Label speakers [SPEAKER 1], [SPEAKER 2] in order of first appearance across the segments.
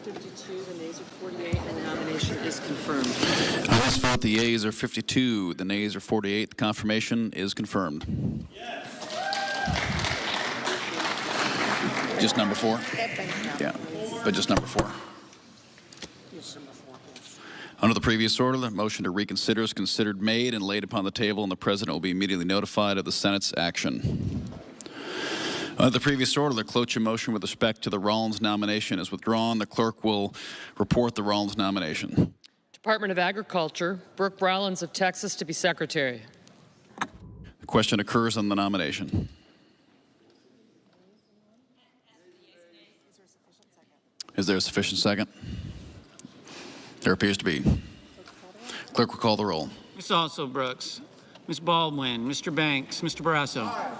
[SPEAKER 1] 52, the nays are 48, and the nomination is confirmed.
[SPEAKER 2] On this vote, the yeas are 52, the nays are 48. The confirmation is confirmed. Yes. Just number 4? Yeah, but just number 4. Under the previous order, the motion to reconsider is considered made and laid upon the table, and the President will be immediately notified of the Senate's action. Under the previous order, the cloture motion with respect to the Rollins nomination is withdrawn. The clerk will report the Rollins nomination.
[SPEAKER 1] Department of Agriculture, Brooke Rollins of Texas to be Secretary.
[SPEAKER 2] The question occurs on the nomination. Is there a sufficient second? There appears to be. Clerk will call the roll.
[SPEAKER 3] Ms. Also Brooks, Ms. Baldwin, Mr. Banks, Mr. Barrasso. Aye.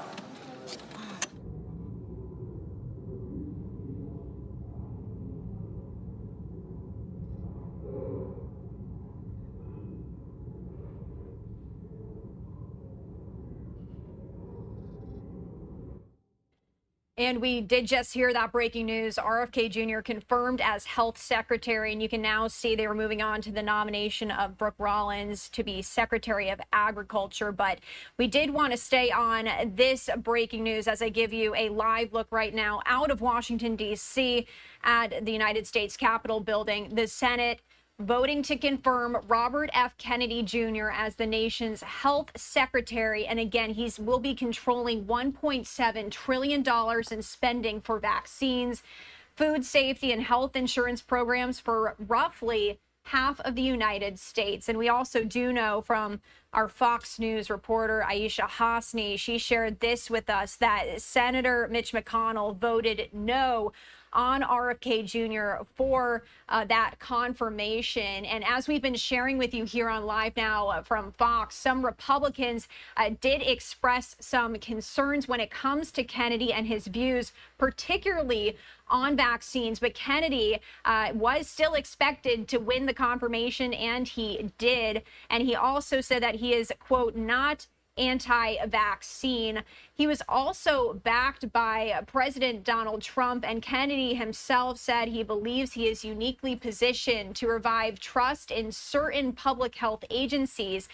[SPEAKER 4] And we did just hear that breaking news. RFK Jr. confirmed as health secretary, and you can now see they were moving on to the nomination of Brooke Rollins to be Secretary of Agriculture. But we did want to stay on this breaking news as I give you a live look right now out of Washington, D.C. at the United States Capitol building. The Senate voting to confirm Robert F. Kennedy Jr. as the nation's health secretary. And again, he will be controlling $1.7 trillion in spending for vaccines, food safety, and health insurance programs for roughly half of the United States. And we also do know from our Fox News reporter, Aisha Hasni, she shared this with us, that Senator Mitch McConnell voted no on RFK Jr. for that confirmation. And as we've been sharing with you here on Live Now from Fox, some Republicans did express some concerns when it comes to Kennedy and his views, particularly on vaccines. But Kennedy was still expected to win the confirmation, and he did. And he also said that he is, quote, not anti-vaccine. He was also backed by President Donald Trump, and Kennedy himself said he believes he is uniquely positioned to revive trust in certain public health agencies.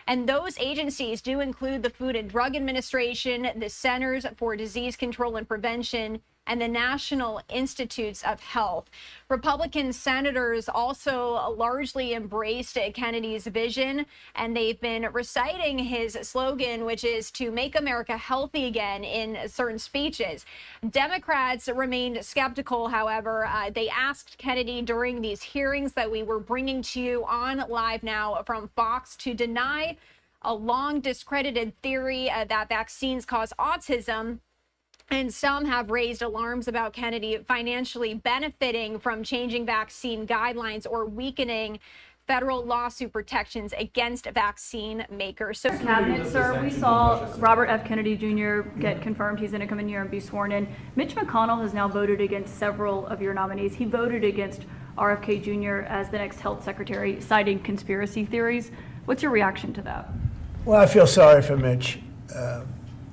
[SPEAKER 4] And those agencies do include the Food and Drug Administration, the Centers for Disease Control and Prevention, and the National Institutes of Health. Republican senators also largely embraced Kennedy's vision, and they've been reciting his slogan, which is to make America healthy again, in certain speeches. Democrats remained skeptical, however. They asked Kennedy during these hearings that we were bringing to you on Live Now from Fox to deny a long discredited theory that vaccines cause autism. And some have raised alarms about Kennedy financially benefiting from changing vaccine guidelines or weakening federal lawsuit protections against vaccine makers.
[SPEAKER 5] So, Cabinet, sir, we saw Robert F. Kennedy Jr. get confirmed. He's going to come in here and be sworn in. Mitch McConnell has now voted against several of your nominees. He voted against RFK Jr. as the next health secretary, citing conspiracy theories. What's your reaction to that?
[SPEAKER 6] Well, I feel sorry for Mitch.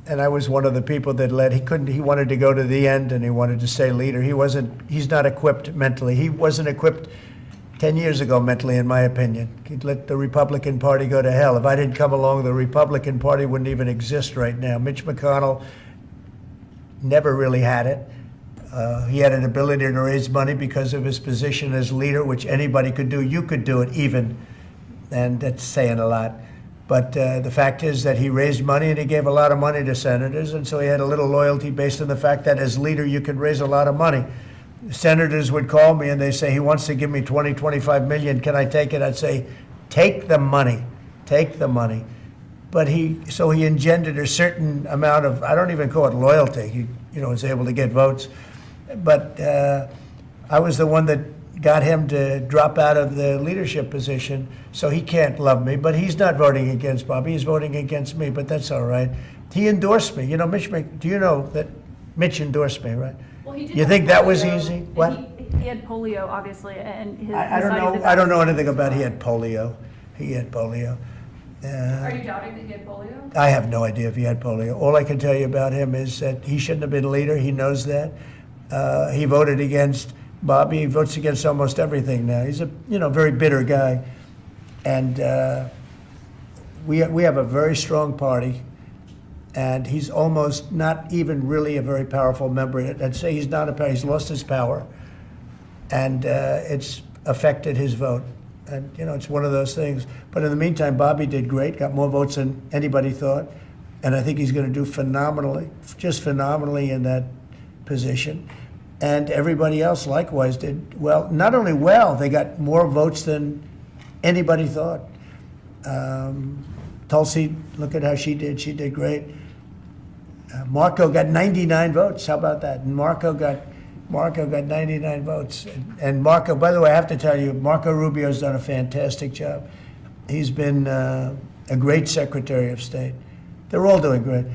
[SPEAKER 6] And I was one of the people that led. He wanted to go to the end, and he wanted to stay leader. He's not equipped mentally. He wasn't equipped 10 years ago mentally, in my opinion. He'd let the Republican Party go to hell. If I didn't come along, the Republican Party wouldn't even exist right now. Mitch McConnell never really had it. He had an ability to raise money because of his position as leader, which anybody could do. You could do it even, and that's saying a lot. But the fact is that he raised money, and he gave a lot of money to senators, and so he had a little loyalty based on the fact that as leader you could raise a lot of money. Senators would call me and they say, he wants to give me 20, 25 million, can I take it? I'd say, take the money, take the money. But he engendered a certain amount of, I don't even call it loyalty, he was able to get votes. But I was the one that got him to drop out of the leadership position, so he can't love me. But he's not voting against Bobby, he's voting against me, but that's all right. He endorsed me. Mitch, do you know that Mitch endorsed me, right?
[SPEAKER 5] Well, he did.
[SPEAKER 6] You think that was easy? What?
[SPEAKER 5] He had polio, obviously, and
[SPEAKER 6] I don't know anything about he had polio. He had polio.
[SPEAKER 5] Are you doubting that he had polio?
[SPEAKER 6] I have no idea if he had polio. All I can tell you about him is that he shouldn't have been leader. He knows that. He voted against Bobby votes against almost everything now. He's a very bitter guy, and we have a very strong party, and he's almost not even really a very powerful member. I'd say he's not he's lost his power, and it's affected his vote. And it's one of those things. But in the meantime, Bobby did great, got more votes than anybody thought, and I think he's going to do phenomenally, just phenomenally in that position. And everybody else likewise did well. Not only well, they got more votes than anybody thought. Tulsi, look at how she did. She did great. Marco got 99 votes. How about that? And Marco got 99 votes. And Marco, by the way, I have to tell you, Marco Rubio's done a fantastic job. He's been a great Secretary of State. They're all doing great.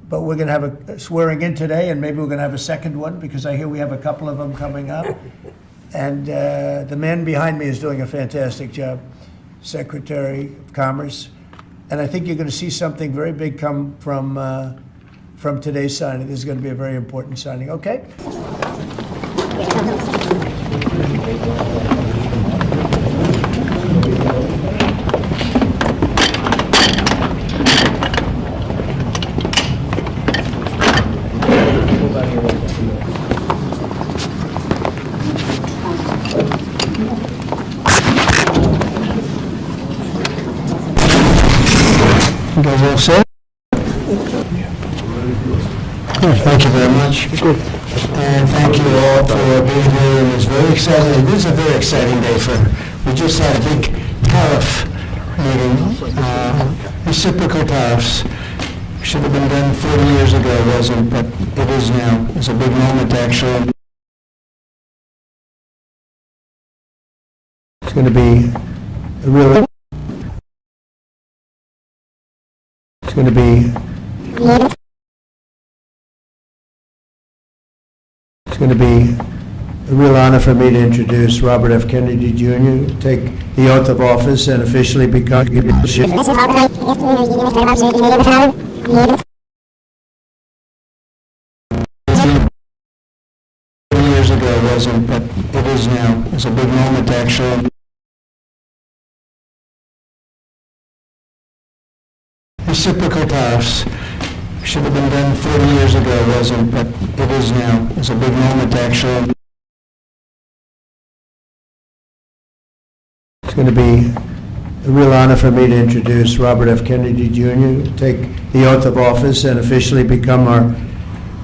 [SPEAKER 6] But we're going to have a swearing in today, and maybe we're going to have a second one, because I hear we have a couple of them coming up. And the man behind me is doing a fantastic job, Secretary of Commerce. And I think you're going to see something very big come from today's signing. This is going to be a very important signing. Okay?
[SPEAKER 7] You guys all set? Good, thank you very much. And thank you all for being here. It was very exciting. This is a very exciting day we just had a big tariff meeting, reciprocal tariffs. Should have been done 40 years ago, wasn't, but it is now. It's a big moment, actually. It's going to be a real... It's going to be... It's going to be a real honor for me to introduce Robert F. Kennedy Jr., take the oath of office and officially become... Years ago wasn't, but it is now. It's a big moment, actually. Reciprocal tariffs should have been done 40 years ago, wasn't, but it is now. It's a big moment, actually. It's going to be a real honor for me to introduce Robert F. Kennedy Jr., take the oath of office and officially become our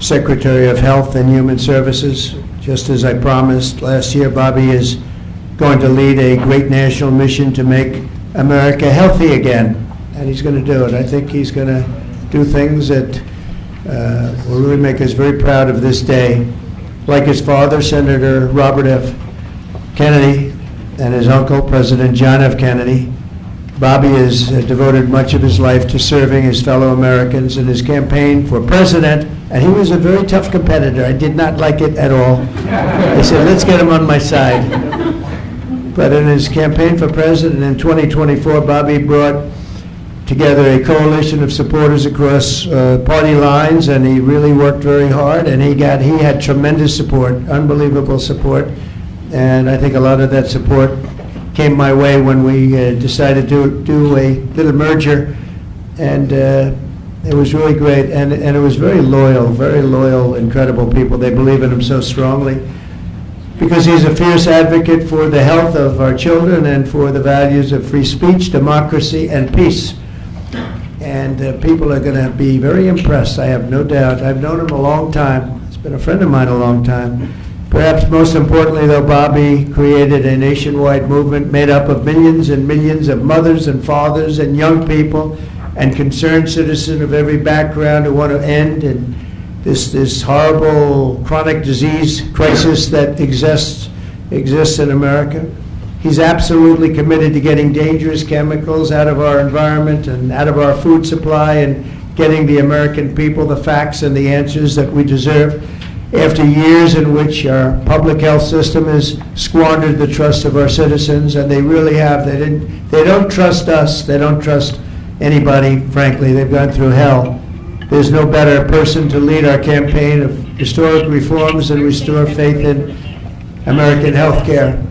[SPEAKER 7] Secretary of Health and Human Services. Just as I promised last year, Bobby is going to lead a great national mission to make America healthy again, and he's going to do it. I think he's going to do things that will really make us very proud of this day. Like his father, Senator Robert F. Kennedy, and his uncle, President John F. Kennedy, Bobby has devoted much of his life to serving his fellow Americans in his campaign for president, and he was a very tough competitor. I did not like it at all. I said, let's get him on my side. But in his campaign for president in 2024, Bobby brought together a coalition of supporters across party lines, and he really worked very hard, and he had tremendous support, unbelievable support, and I think a lot of that support came my way when we decided to do a little merger, and it was really great, and it was very loyal, incredible people. They believe in him so strongly because he's a fierce advocate for the health of our children and for the values of free speech, democracy, and peace. And people are going to be very impressed, I have no doubt. I've known him a long time. He's been a friend of mine a long time. Perhaps most importantly, though, Bobby created a nationwide movement made up of millions and millions of mothers and fathers and young people and concerned citizens of every background who want to end this horrible chronic disease crisis that exists in America. He's absolutely committed to getting dangerous chemicals out of our environment and out of our food supply and getting the American people the facts and the answers that we deserve. After years in which our public health system has squandered the trust of our citizens, and they really have. They don't trust us. They don't trust anybody, frankly. They've gone through hell. There's no better person to lead our campaign of historic reforms and restore faith in American health care.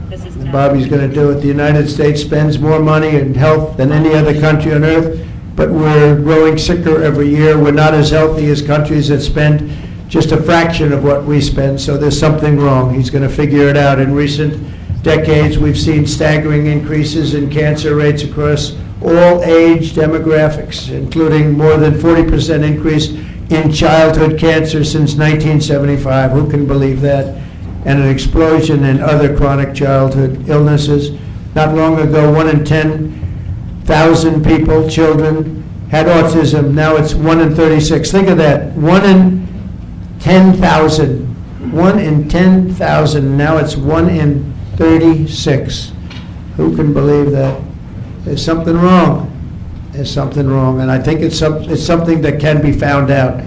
[SPEAKER 7] Bobby's going to do it. The United States spends more money in health than any other country on earth, but we're growing sicker every year. We're not as healthy as countries that spend just a fraction of what we spend, so there's something wrong. He's going to figure it out. In recent decades, we've seen staggering increases in cancer rates across all age demographics, including more than 40% increase in childhood cancer since 1975. Who can believe that? And an explosion in other chronic childhood illnesses. Not long ago, 1 in 10,000 people, children, had autism. Now it's 1 in 36. Think of that. 1 in 10,000. 1 in 10,000. Now it's 1 in 36. Who can believe that? There's something wrong. There's something wrong. And I think it's something that can be found out.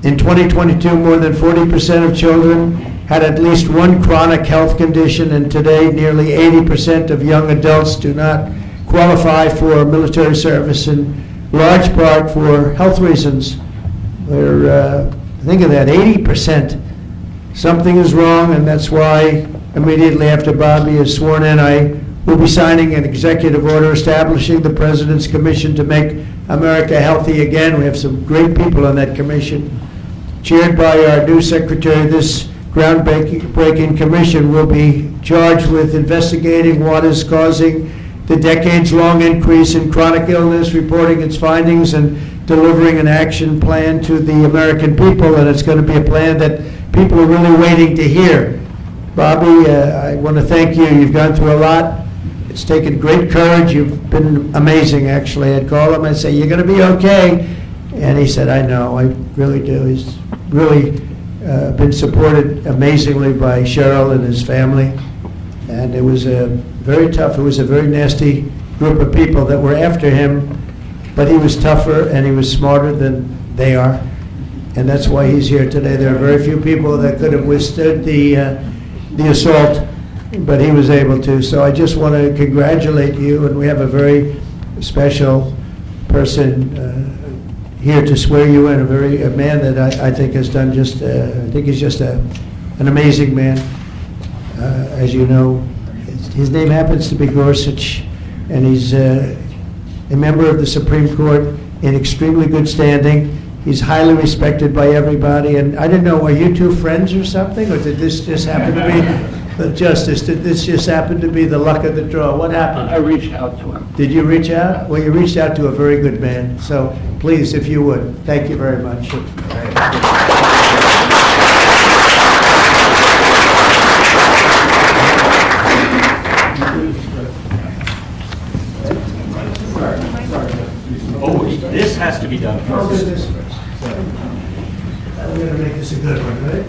[SPEAKER 7] In 2022, more than 40% of children had at least one chronic health condition, and today nearly 80% of young adults do not qualify for military service, in large part for health reasons. Think of that, 80%. Something is wrong, and that's why immediately after Bobby is sworn in, I will be signing an executive order establishing the President's Commission to make America healthy again. We have some great people on that commission. Chaired by our new secretary, this groundbreaking commission will be charged with investigating what is causing the decades-long increase in chronic illness, reporting its findings, and delivering an action plan to the American people. And it's going to be a plan that people are really waiting to hear. Bobby, I want to thank you. You've gone through a lot. It's taken great courage. You've been amazing, actually. I'd call him and say, "You're going to be okay." And he said, "I know, I really do." He's really been supported amazingly by Cheryl and his family. And it was very tough. It was a very nasty group of people that were after him, but he was tougher and he was smarter than they are. And that's why he's here today. There are very few people that could have withstood the assault, but he was able to. So I just want to congratulate you, and we have a very special person here to swear you in, a man that I think has done just, I think he's just an amazing man. As you know, his name happens to be Gorsuch, and he's a member of the Supreme Court in extremely good standing. He's highly respected by everybody, and I didn't know, are you two friends or something, or did this just happen to be the justice? Did this just happen to be the luck of the draw? What happened?
[SPEAKER 8] I reached out to him.
[SPEAKER 7] Did you reach out? Well, you reached out to a very good man. So please, if you would, thank you very much.
[SPEAKER 8] Oh, this has to be done
[SPEAKER 7] I'll do
[SPEAKER 8] first.
[SPEAKER 7] this first. I'm going to make this a good one, right?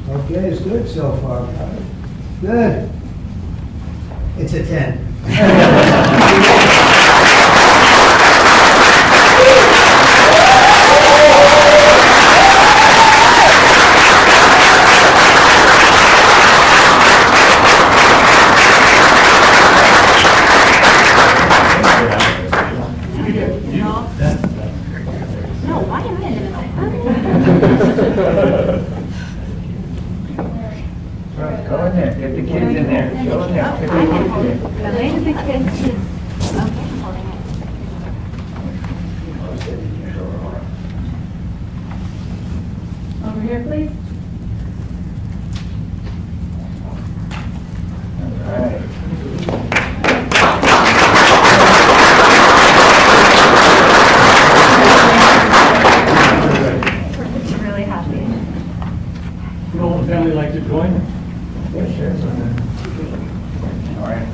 [SPEAKER 7] Okay, it's good so far. Good. It's a 10.
[SPEAKER 8] Go in there, get the kids in there. Go in there. Get the kids in there.
[SPEAKER 5] Over here, please.
[SPEAKER 8] All right.
[SPEAKER 5] Really happy.
[SPEAKER 8] Would all the family like to join? Yeah, sure. All right.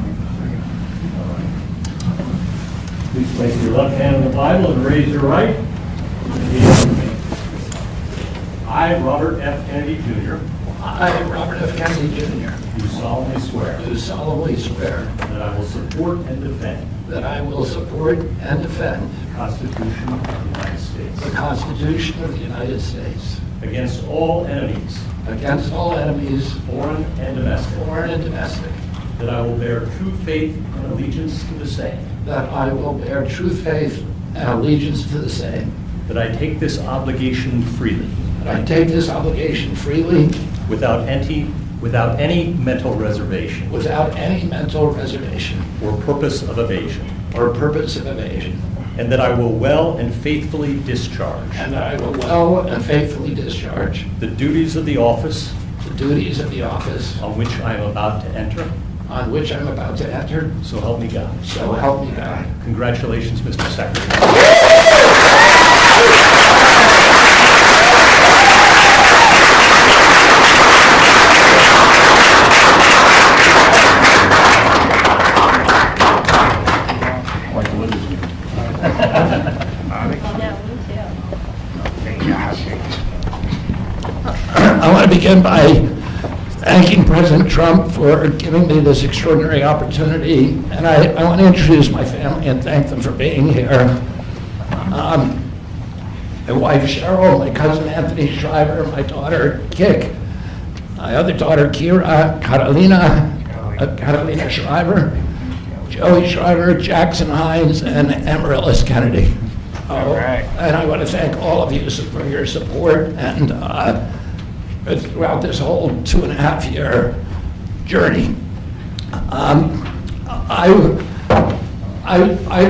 [SPEAKER 8] Please place your left hand on the Bible and raise your right. Repeat after me. I, Robert F. Kennedy, Jr.,
[SPEAKER 9] I, Robert F. Kennedy, Jr.,
[SPEAKER 8] do solemnly swear
[SPEAKER 9] do solemnly swear
[SPEAKER 8] that I will support and defend
[SPEAKER 9] that I will support and defend
[SPEAKER 8] the Constitution of the United States
[SPEAKER 9] the Constitution of the United States
[SPEAKER 8] against all enemies,
[SPEAKER 9] against all enemies,
[SPEAKER 8] foreign and domestic,
[SPEAKER 9] foreign and domestic,
[SPEAKER 8] that I will bear true faith and allegiance to the same
[SPEAKER 9] that I will bear true faith and allegiance to the same,
[SPEAKER 8] that I take this obligation freely,
[SPEAKER 9] that I take this obligation freely
[SPEAKER 8] without any mental reservation
[SPEAKER 9] without any mental reservation
[SPEAKER 8] or purpose of evasion,
[SPEAKER 9] or purpose of evasion,
[SPEAKER 8] and that I will well and faithfully discharge
[SPEAKER 9] and that I will well and faithfully discharge
[SPEAKER 8] the duties of the office
[SPEAKER 9] the duties of the office
[SPEAKER 8] on which I am about to enter.
[SPEAKER 9] on which I'm about to enter.
[SPEAKER 8] So help me God.
[SPEAKER 9] So help me God.
[SPEAKER 8] Congratulations, Mr. Secretary.
[SPEAKER 9] I want to begin by thanking President Trump for giving me this extraordinary opportunity, and I want to introduce my family and thank them for being here. My wife Cheryl, my cousin Anthony Shriver, my daughter Kik, my other daughter Kira, Catalina Shriver, Joey Shriver, Jackson Hines, and Amaryllis Kennedy. And I want to thank all of you for your support and throughout this whole 2.5-year journey.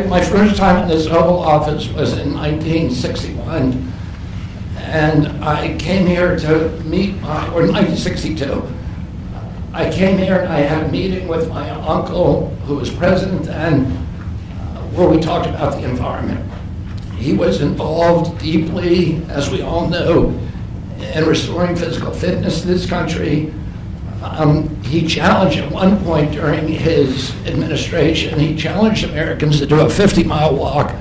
[SPEAKER 9] My first time in this Oval Office was in 1961, and I came here to meet, or 1962. I came here and I had a meeting with my uncle, who was president then, where we talked about the environment. He was involved deeply, as we all know, in restoring physical fitness to this country. He challenged at one point during his administration, he challenged Americans to do a 50-mile walk,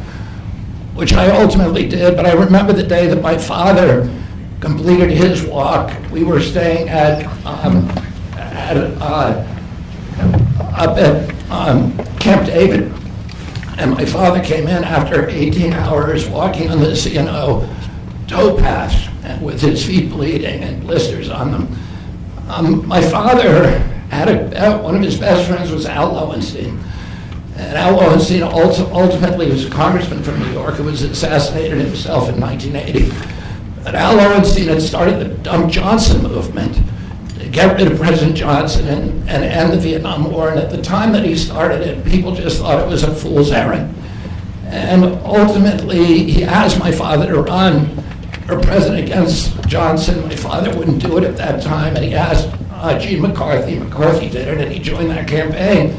[SPEAKER 9] which I ultimately did, but I remember the day that my father completed his walk. We were staying up at Camp David, and my father came in after 18 hours walking on the C&O towpath with his feet bleeding and blisters on them. My father had one of his best friends was Al Lowenstein. And Al Lowenstein ultimately was a congressman from New York who was assassinated himself in 1980. But Al Lowenstein had started the Dump Johnson movement to get rid of President Johnson and end the Vietnam War. And at the time that he started it, people just thought it was a fool's errand. And ultimately, he asked my father to run for president against Johnson. My father wouldn't do it at that time, and he asked Gene McCarthy. McCarthy did it, and he joined that campaign.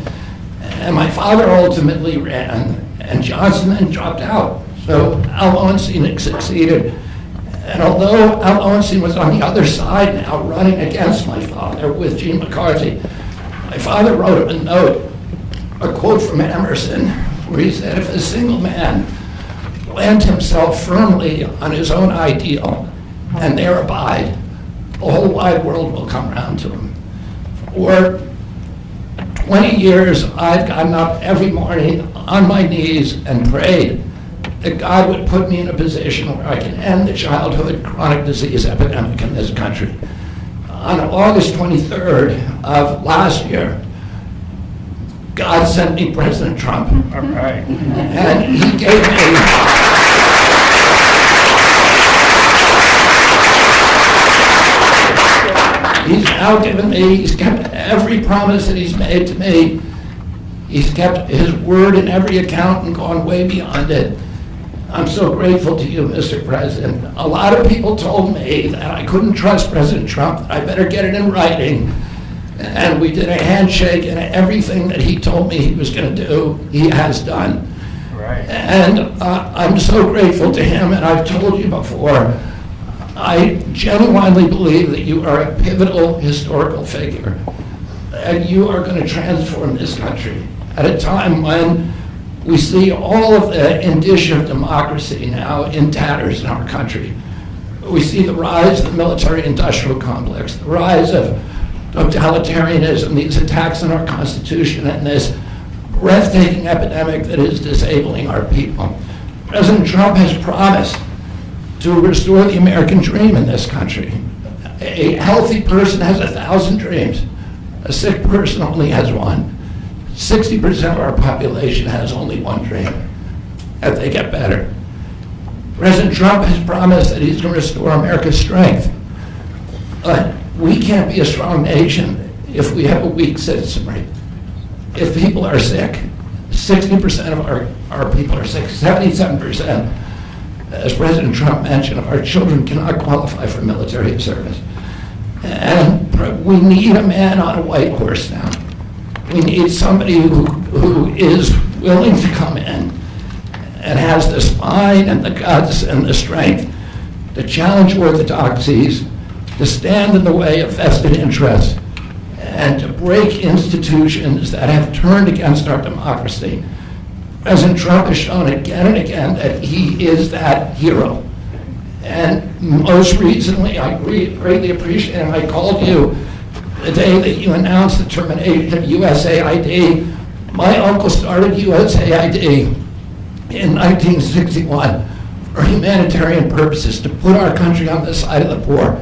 [SPEAKER 9] And my father ultimately ran, and Johnson then dropped out. So Al Lowenstein succeeded. And although Al Lowenstein was on the other side now, running against my father with Gene McCarthy, my father wrote him a note, a quote from Emerson, where he said, if a single man plant himself firmly on his own ideal and there abide, the whole wide world will come around to him. For 20 years, I've gotten up every morning on my knees and prayed that God would put me in a position where I can end the childhood chronic disease epidemic in this country. On August 23rd of last year, God sent me President Trump.
[SPEAKER 8] All right.
[SPEAKER 9] And he gave me he's now given me, he's kept every promise that he's made to me. He's kept his word in every account and gone way beyond it. I'm so grateful to you, Mr. President. A lot of people told me that I couldn't trust President Trump, that I better get it in writing. And we did a handshake, and everything that he told me he was going to do, he has done.
[SPEAKER 8] Right.
[SPEAKER 9] And I'm so grateful to him, and I've told you before, I genuinely believe that you are a pivotal historical figure, and you are going to transform this country at a time when we see all of the indicia of democracy now in tatters in our country. We see the rise of the military-industrial complex, the rise of totalitarianism, these attacks on our Constitution, and this breathtaking epidemic that is disabling our people. President Trump has promised to restore the American dream in this country. A healthy person has 1,000 dreams. A sick person only has one. 60% of our population has only one dream. and they get better. President Trump has promised that he's going to restore America's strength. But we can't be a strong nation if we have a weak citizenry. If people are sick, 60% of our people are sick, 77%, as President Trump mentioned, of our children cannot qualify for military service. And we need a man on a white horse now. We need somebody who is willing to come in and has the spine and the guts and the strength to challenge orthodoxies, to stand in the way of vested interests, and to break institutions that have turned against our democracy. President Trump has shown again and again that he is that hero. And most recently, I greatly appreciate it, and I called you the day that you announced the termination of USAID. My uncle started USAID in 1961 for humanitarian purposes, to put our country on the side of the poor.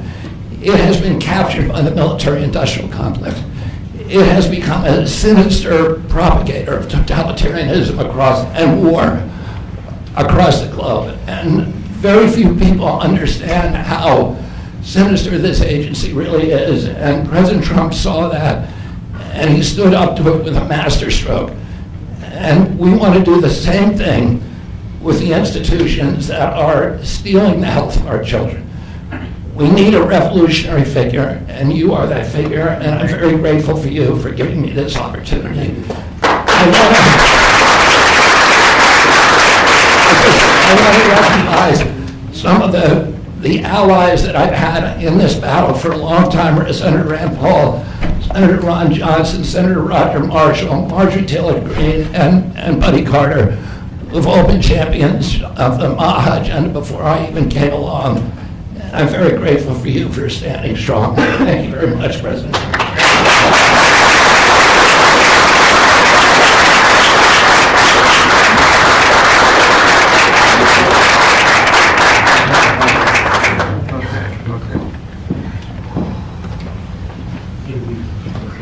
[SPEAKER 9] It has been captured by the military-industrial complex. It has become a sinister propagator of totalitarianism and war across the globe. And very few people understand how sinister this agency really is. And President Trump saw that, and he stood up to it with a masterstroke. And we want to do the same thing with the institutions that are stealing the health of our children. We need a revolutionary figure, and you are that figure, and I'm very grateful for you for giving me this opportunity. I want to recognize some of the allies that I've had in this battle for a long time: Senator Rand Paul, Senator Ron Johnson, Senator Roger Marshall, Marjorie Taylor Greene, and Buddy Carter, who've all been champions of the MAHA agenda before I even came along. I'm very grateful for you for standing strong. Thank you very much, President.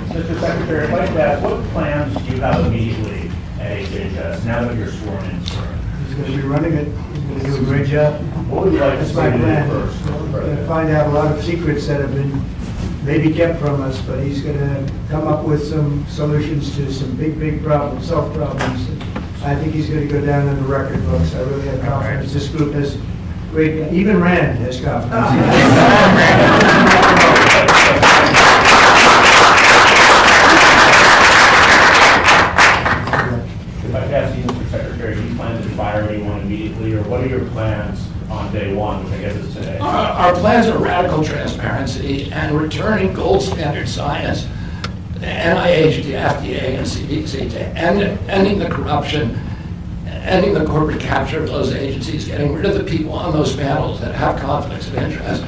[SPEAKER 10] Mr. Secretary, I'd like to ask, what plans do you have immediately at HHS now that you're sworn in, sir?
[SPEAKER 6] He's going to be running it. He's going to do a great job.
[SPEAKER 10] What would you like to
[SPEAKER 6] That's
[SPEAKER 10] see
[SPEAKER 6] my
[SPEAKER 10] him do
[SPEAKER 6] plan.
[SPEAKER 10] first?
[SPEAKER 6] We're going to find out a lot of secrets that have been maybe kept from us, but he's going to come up with some solutions to some big problems, self-problems. I think he's going to go down in the record books. I really have confidence. This group has great, even Rand has confidence.
[SPEAKER 10] If I could ask you, Mr. Secretary, do you plan to fire anyone immediately, or what are your plans on day one, which I guess is today?
[SPEAKER 9] Our plans are radical transparency and returning gold standard science, the NIH, the FDA, and CDC, to ending the corruption, ending the corporate capture of those agencies, getting rid of the people on those panels that have conflicts of interest.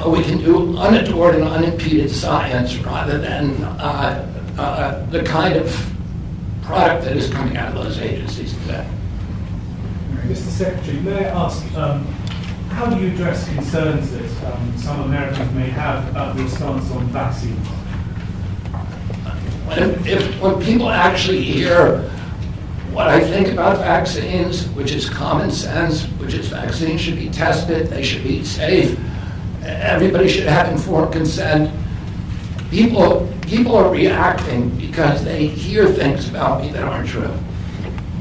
[SPEAKER 9] We can do unadored and unimpeded science rather than the kind of product that is coming out of those agencies today.
[SPEAKER 11] Mr. Secretary, may I ask, how do you address concerns that some Americans may have about the stance on vaccines?
[SPEAKER 9] When people actually hear what I think about vaccines, which is common sense, which is vaccines should be tested, they should be safe, everybody should have informed consent, people are reacting because they hear things about me that aren't true.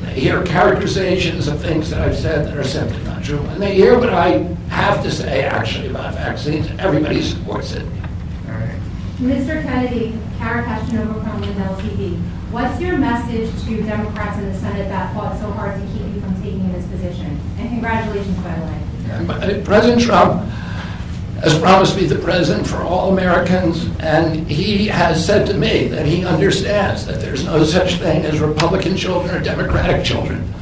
[SPEAKER 9] They hear characterizations of things that I've said that are simply not true. And they hear what I have to say actually about vaccines. Everybody supports it.
[SPEAKER 6] All right.
[SPEAKER 12] Mr. Kennedy, Kara Cashinova from Lindell TV. What's your message to Democrats in the Senate that fought so hard to keep you from taking this position? And congratulations, by the way.
[SPEAKER 9] President Trump has promised to be the president for all Americans, and he has said to me that he understands that there's no such thing as Republican children or Democratic children.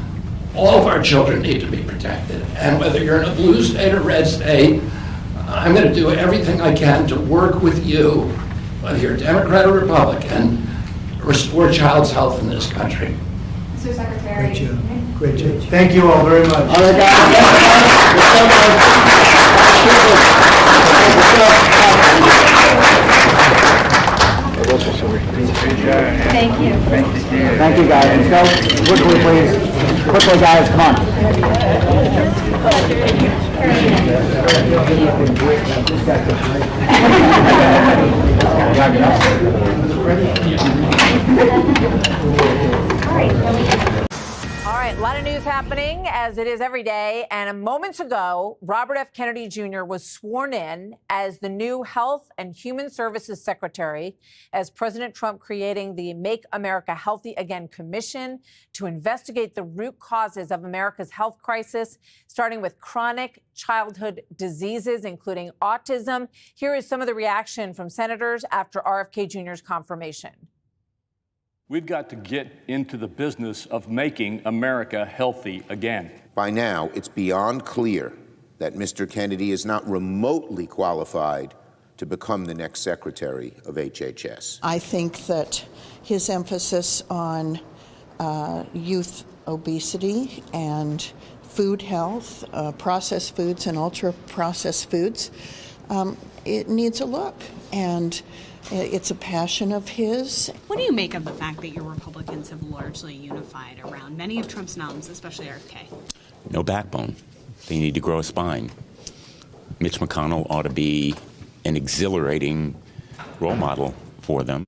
[SPEAKER 9] All of our children need to be protected, and whether you're in a blue state or red state, I'm going to do everything I can to work with you, whether you're Democrat or Republican, to restore child's health in this country.
[SPEAKER 12] Mr. Secretary.
[SPEAKER 6] Great job. Great job. Thank you all very much.
[SPEAKER 4] Thank you.
[SPEAKER 13] Thank you, guys. Let's go quickly, please. Quickly, guys, come on.
[SPEAKER 14] All right, a lot of news happening, as it is every day. And moments ago, Robert F. Kennedy Jr. was sworn in as the new Health and Human Services Secretary, as President Trump creating the Make America Healthy Again Commission to investigate the root causes of America's health crisis, starting with chronic childhood diseases, including autism. Here is some of the reaction from senators after RFK Jr.'s confirmation.
[SPEAKER 15] We've got to get into the business of making America healthy again.
[SPEAKER 16] By now, it's beyond clear that Mr. Kennedy is not remotely qualified to become the next secretary of HHS.
[SPEAKER 17] I think that his emphasis on youth obesity and food health, processed foods and ultra-processed foods, it needs a look. And it's a passion of his.
[SPEAKER 18] What do you make of the fact that your Republicans have largely unified around many of Trump's noms, especially RFK?
[SPEAKER 19] No backbone. They need to grow a spine. Mitch McConnell ought to be an exhilarating role model for them.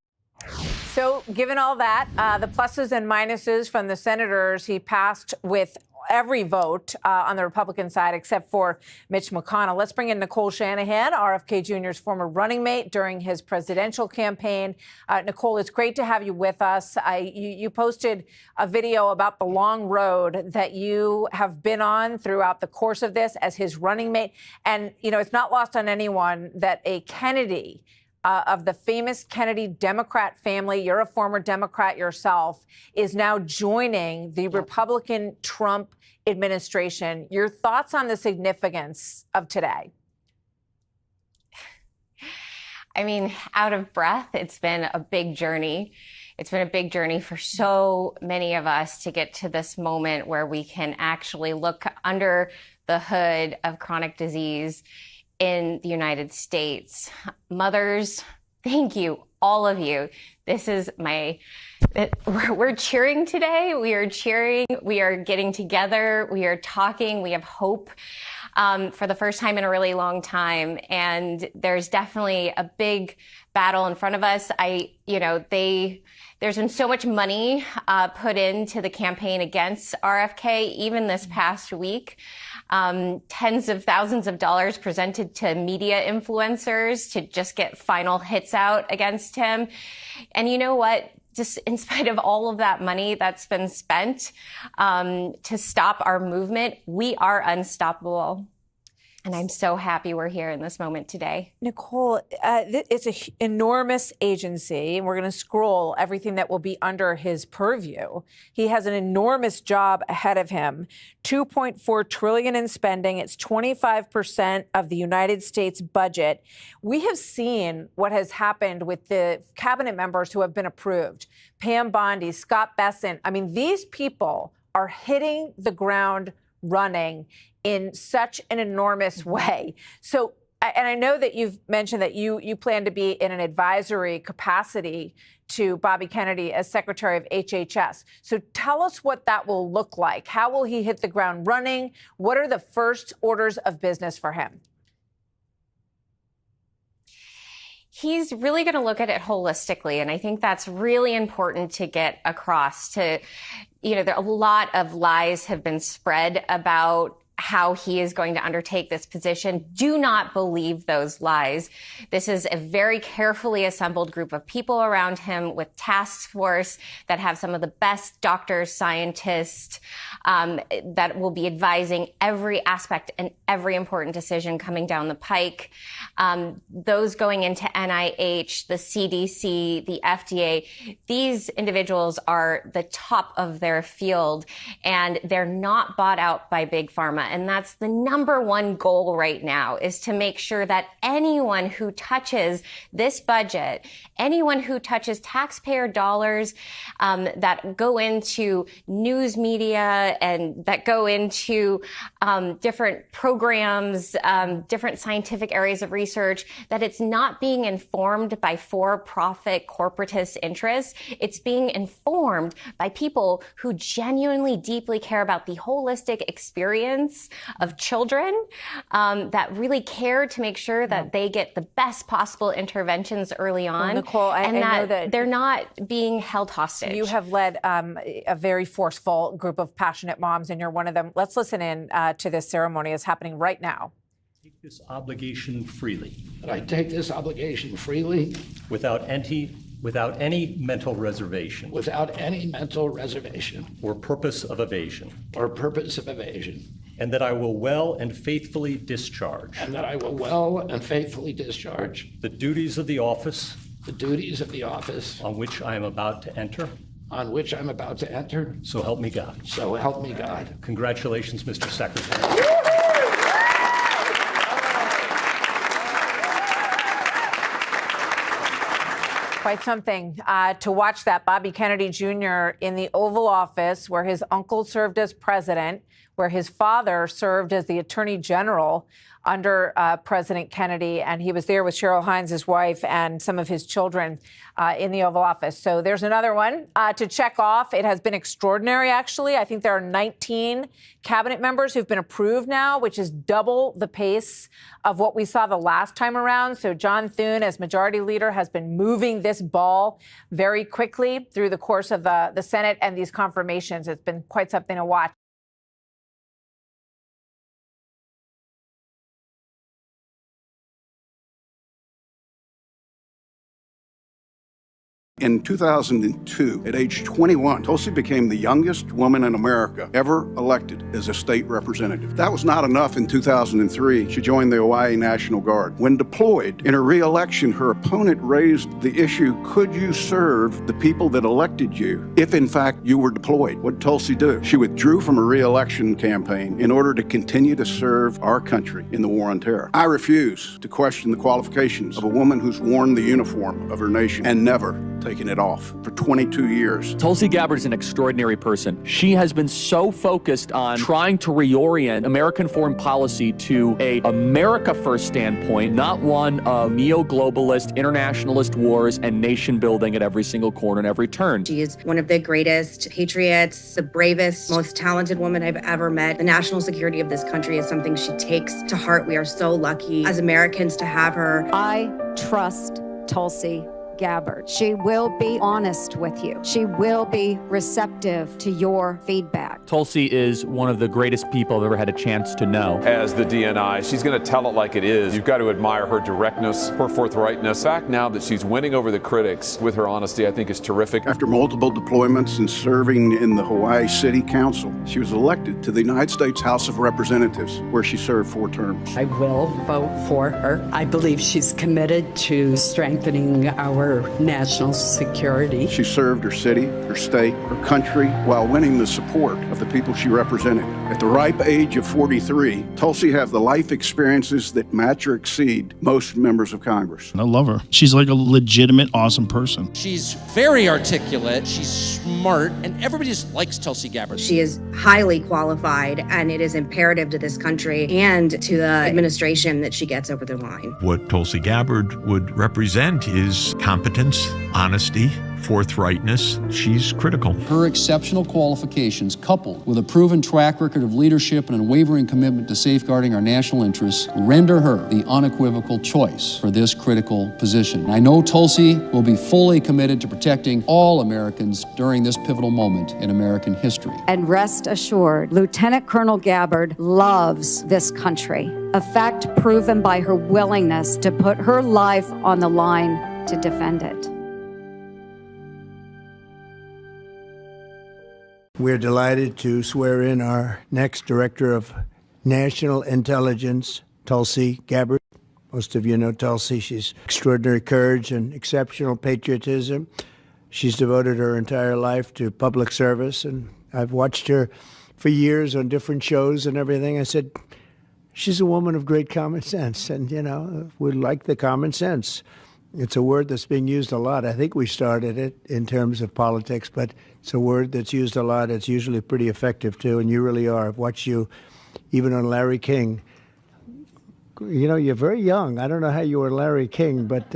[SPEAKER 14] So given all that, the pluses and minuses from the senators, he passed with every vote on the Republican side except for Mitch McConnell. Let's bring in Nicole Shanahan, RFK Jr.'s former running mate during his presidential campaign. Nicole, it's great to have you with us. You posted a video about the long road that you have been on throughout the course of this as his running mate. And, you know, it's not lost on anyone that a Kennedy of the famous Kennedy Democrat family, you're a former Democrat yourself, is now joining the Republican Trump administration. Your thoughts on the significance of today?
[SPEAKER 20] I mean, out of breath. It's been a big journey. It's been a big journey for so many of us to get to this moment where we can actually look under the hood of chronic disease in the United States. Mothers, thank you, all of you. This is we're cheering today. We are cheering. We are getting together. We are talking. We have hope for the first time in a really long time. And there's definitely a big battle in front of us. There's been so much money put into the campaign against RFK, even this past week. Tens of thousands of dollars presented to media influencers to just get final hits out against him. And you know what? Just in spite of all of that money that's been spent to stop our movement, we are unstoppable. And I'm so happy we're here in this moment today.
[SPEAKER 14] Nicole, it's an enormous agency, and we're going to scroll everything that will be under his purview. He has an enormous job ahead of him. $2.4 trillion in spending. It's 25% of the United States budget. We have seen what has happened with the cabinet members who have been approved. Pam Bondi, Scott Bessent. I mean, these people are hitting the ground running in such an enormous way. So, and I know that you've mentioned that you plan to be in an advisory capacity to Bobby Kennedy as Secretary of HHS. So tell us what that will look like. How will he hit the ground running? What are the first orders of business for him?
[SPEAKER 20] He's really going to look at it holistically. And I think that's really important to get across a lot of lies have been spread about how he is going to undertake this position. Do not believe those lies. This is a very carefully assembled group of people around him with task force that have some of the best doctors, scientists, that will be advising every aspect and every important decision coming down the pike. Those going into NIH, the CDC, the FDA, these individuals are the top of their field, and they're not bought out by big pharma. And that's the number one goal right now, is to make sure that anyone who touches this budget, anyone who touches taxpayer dollars that go into news media and that go into different programs, different scientific areas of research, that it's not being informed by for-profit corporatist interests. It's being informed by people who genuinely deeply care about the holistic experience of children, that really care to make sure that they get the best possible interventions early on.
[SPEAKER 14] Well, Nicole, I know that
[SPEAKER 20] they're not being held hostage.
[SPEAKER 14] You have led a very forceful group of passionate moms, and you're one of them. Let's listen in to this ceremony. It's happening right now.
[SPEAKER 8] Take this obligation freely.
[SPEAKER 9] That I take this obligation freely.
[SPEAKER 8] Without any mental reservation.
[SPEAKER 9] Without any mental reservation.
[SPEAKER 8] Or purpose of evasion.
[SPEAKER 9] Or purpose of evasion.
[SPEAKER 8] And that I will well and faithfully discharge.
[SPEAKER 9] And that I will well and faithfully discharge.
[SPEAKER 8] The duties of the office.
[SPEAKER 9] The duties of the office.
[SPEAKER 8] On which I am about to enter.
[SPEAKER 9] On which I'm about to enter.
[SPEAKER 8] So help me God.
[SPEAKER 9] So help me God.
[SPEAKER 8] Congratulations, Mr. Secretary.
[SPEAKER 14] Quite something to watch that. Bobby Kennedy Jr. in the Oval Office, where his uncle served as president, where his father served as the Attorney General under President Kennedy, and he was there with Cheryl Hines, his wife, and some of his children in the Oval Office. So there's another one to check off. It has been extraordinary, actually. I think there are 19 cabinet members who've been approved now, which is double the pace of what we saw the last time around. So John Thune, as majority leader, has been moving this ball very quickly through the course of the Senate and these confirmations. It's been quite something to watch.
[SPEAKER 21] In 2002, at age 21, Tulsi became the youngest woman in America ever elected as a state representative. That was not enough. In 2003, she joined the Hawaii National Guard. When deployed, in her re-election, her opponent raised the issue, could you serve the people that elected you if, in fact, you were deployed? What did Tulsi do? She withdrew from her re-election campaign in order to continue to serve our country in the war on terror. I refuse to question the qualifications of a woman who's worn the uniform of her nation and never taken it off for 22 years.
[SPEAKER 22] Tulsi Gabbard is an extraordinary person. She has been so focused on trying to reorient American foreign policy to a America first standpoint, not one of neo-globalist, internationalist wars and nation building at every single corner and every turn.
[SPEAKER 23] She is one of the greatest patriots, the bravest, most talented woman I've ever met. The national security of this country is something she takes to heart. We are so lucky as Americans to have her.
[SPEAKER 24] I trust Tulsi Gabbard. She will be honest with you. She will be receptive to your feedback.
[SPEAKER 22] Tulsi is one of the greatest people I've ever had a chance to know.
[SPEAKER 25] As the DNI, she's going to tell it like it is. You've got to admire her directness, her forthrightness. The fact now that she's winning over the critics with her honesty, I think is terrific.
[SPEAKER 21] After multiple deployments and serving in the Hawaii City Council, she was elected to the United States House of Representatives, where she served 4 terms.
[SPEAKER 26] I will vote for her. I believe she's committed to strengthening our national security.
[SPEAKER 21] She served her city, her state, her country, while winning the support of the people she represented. At the ripe age of 43, Tulsi has the life experiences that match or exceed most members of Congress.
[SPEAKER 27] I love her. She's like a legitimate, awesome person.
[SPEAKER 28] She's very articulate, she's smart, and everybody just likes Tulsi Gabbard.
[SPEAKER 23] She is highly qualified, and it is imperative to this country and to the administration that she gets over the line.
[SPEAKER 29] What Tulsi Gabbard would represent is competence, honesty, forthrightness. She's critical.
[SPEAKER 30] Her exceptional qualifications, coupled with a proven track record of leadership and unwavering commitment to safeguarding our national interests, render her the unequivocal choice for this critical position. I know Tulsi will be fully committed to protecting all Americans during this pivotal moment in American history.
[SPEAKER 24] And rest assured, Lieutenant Colonel Gabbard loves this country, a fact proven by her willingness to put her life on the line to defend it.
[SPEAKER 6] We're delighted to swear in our next Director of National Intelligence, Tulsi Gabbard. Most of you know Tulsi. She's extraordinary courage and exceptional patriotism. She's devoted her entire life to public service, and I've watched her for years on different shows and everything. I said, she's a woman of great common sense, and, we like the common sense. It's a word that's being used a lot. I think we started it in terms of politics, but it's a word that's used a lot. It's usually pretty effective, too, and you really are. I've watched you, even on Larry King. You're very young. I don't know how you were Larry King, but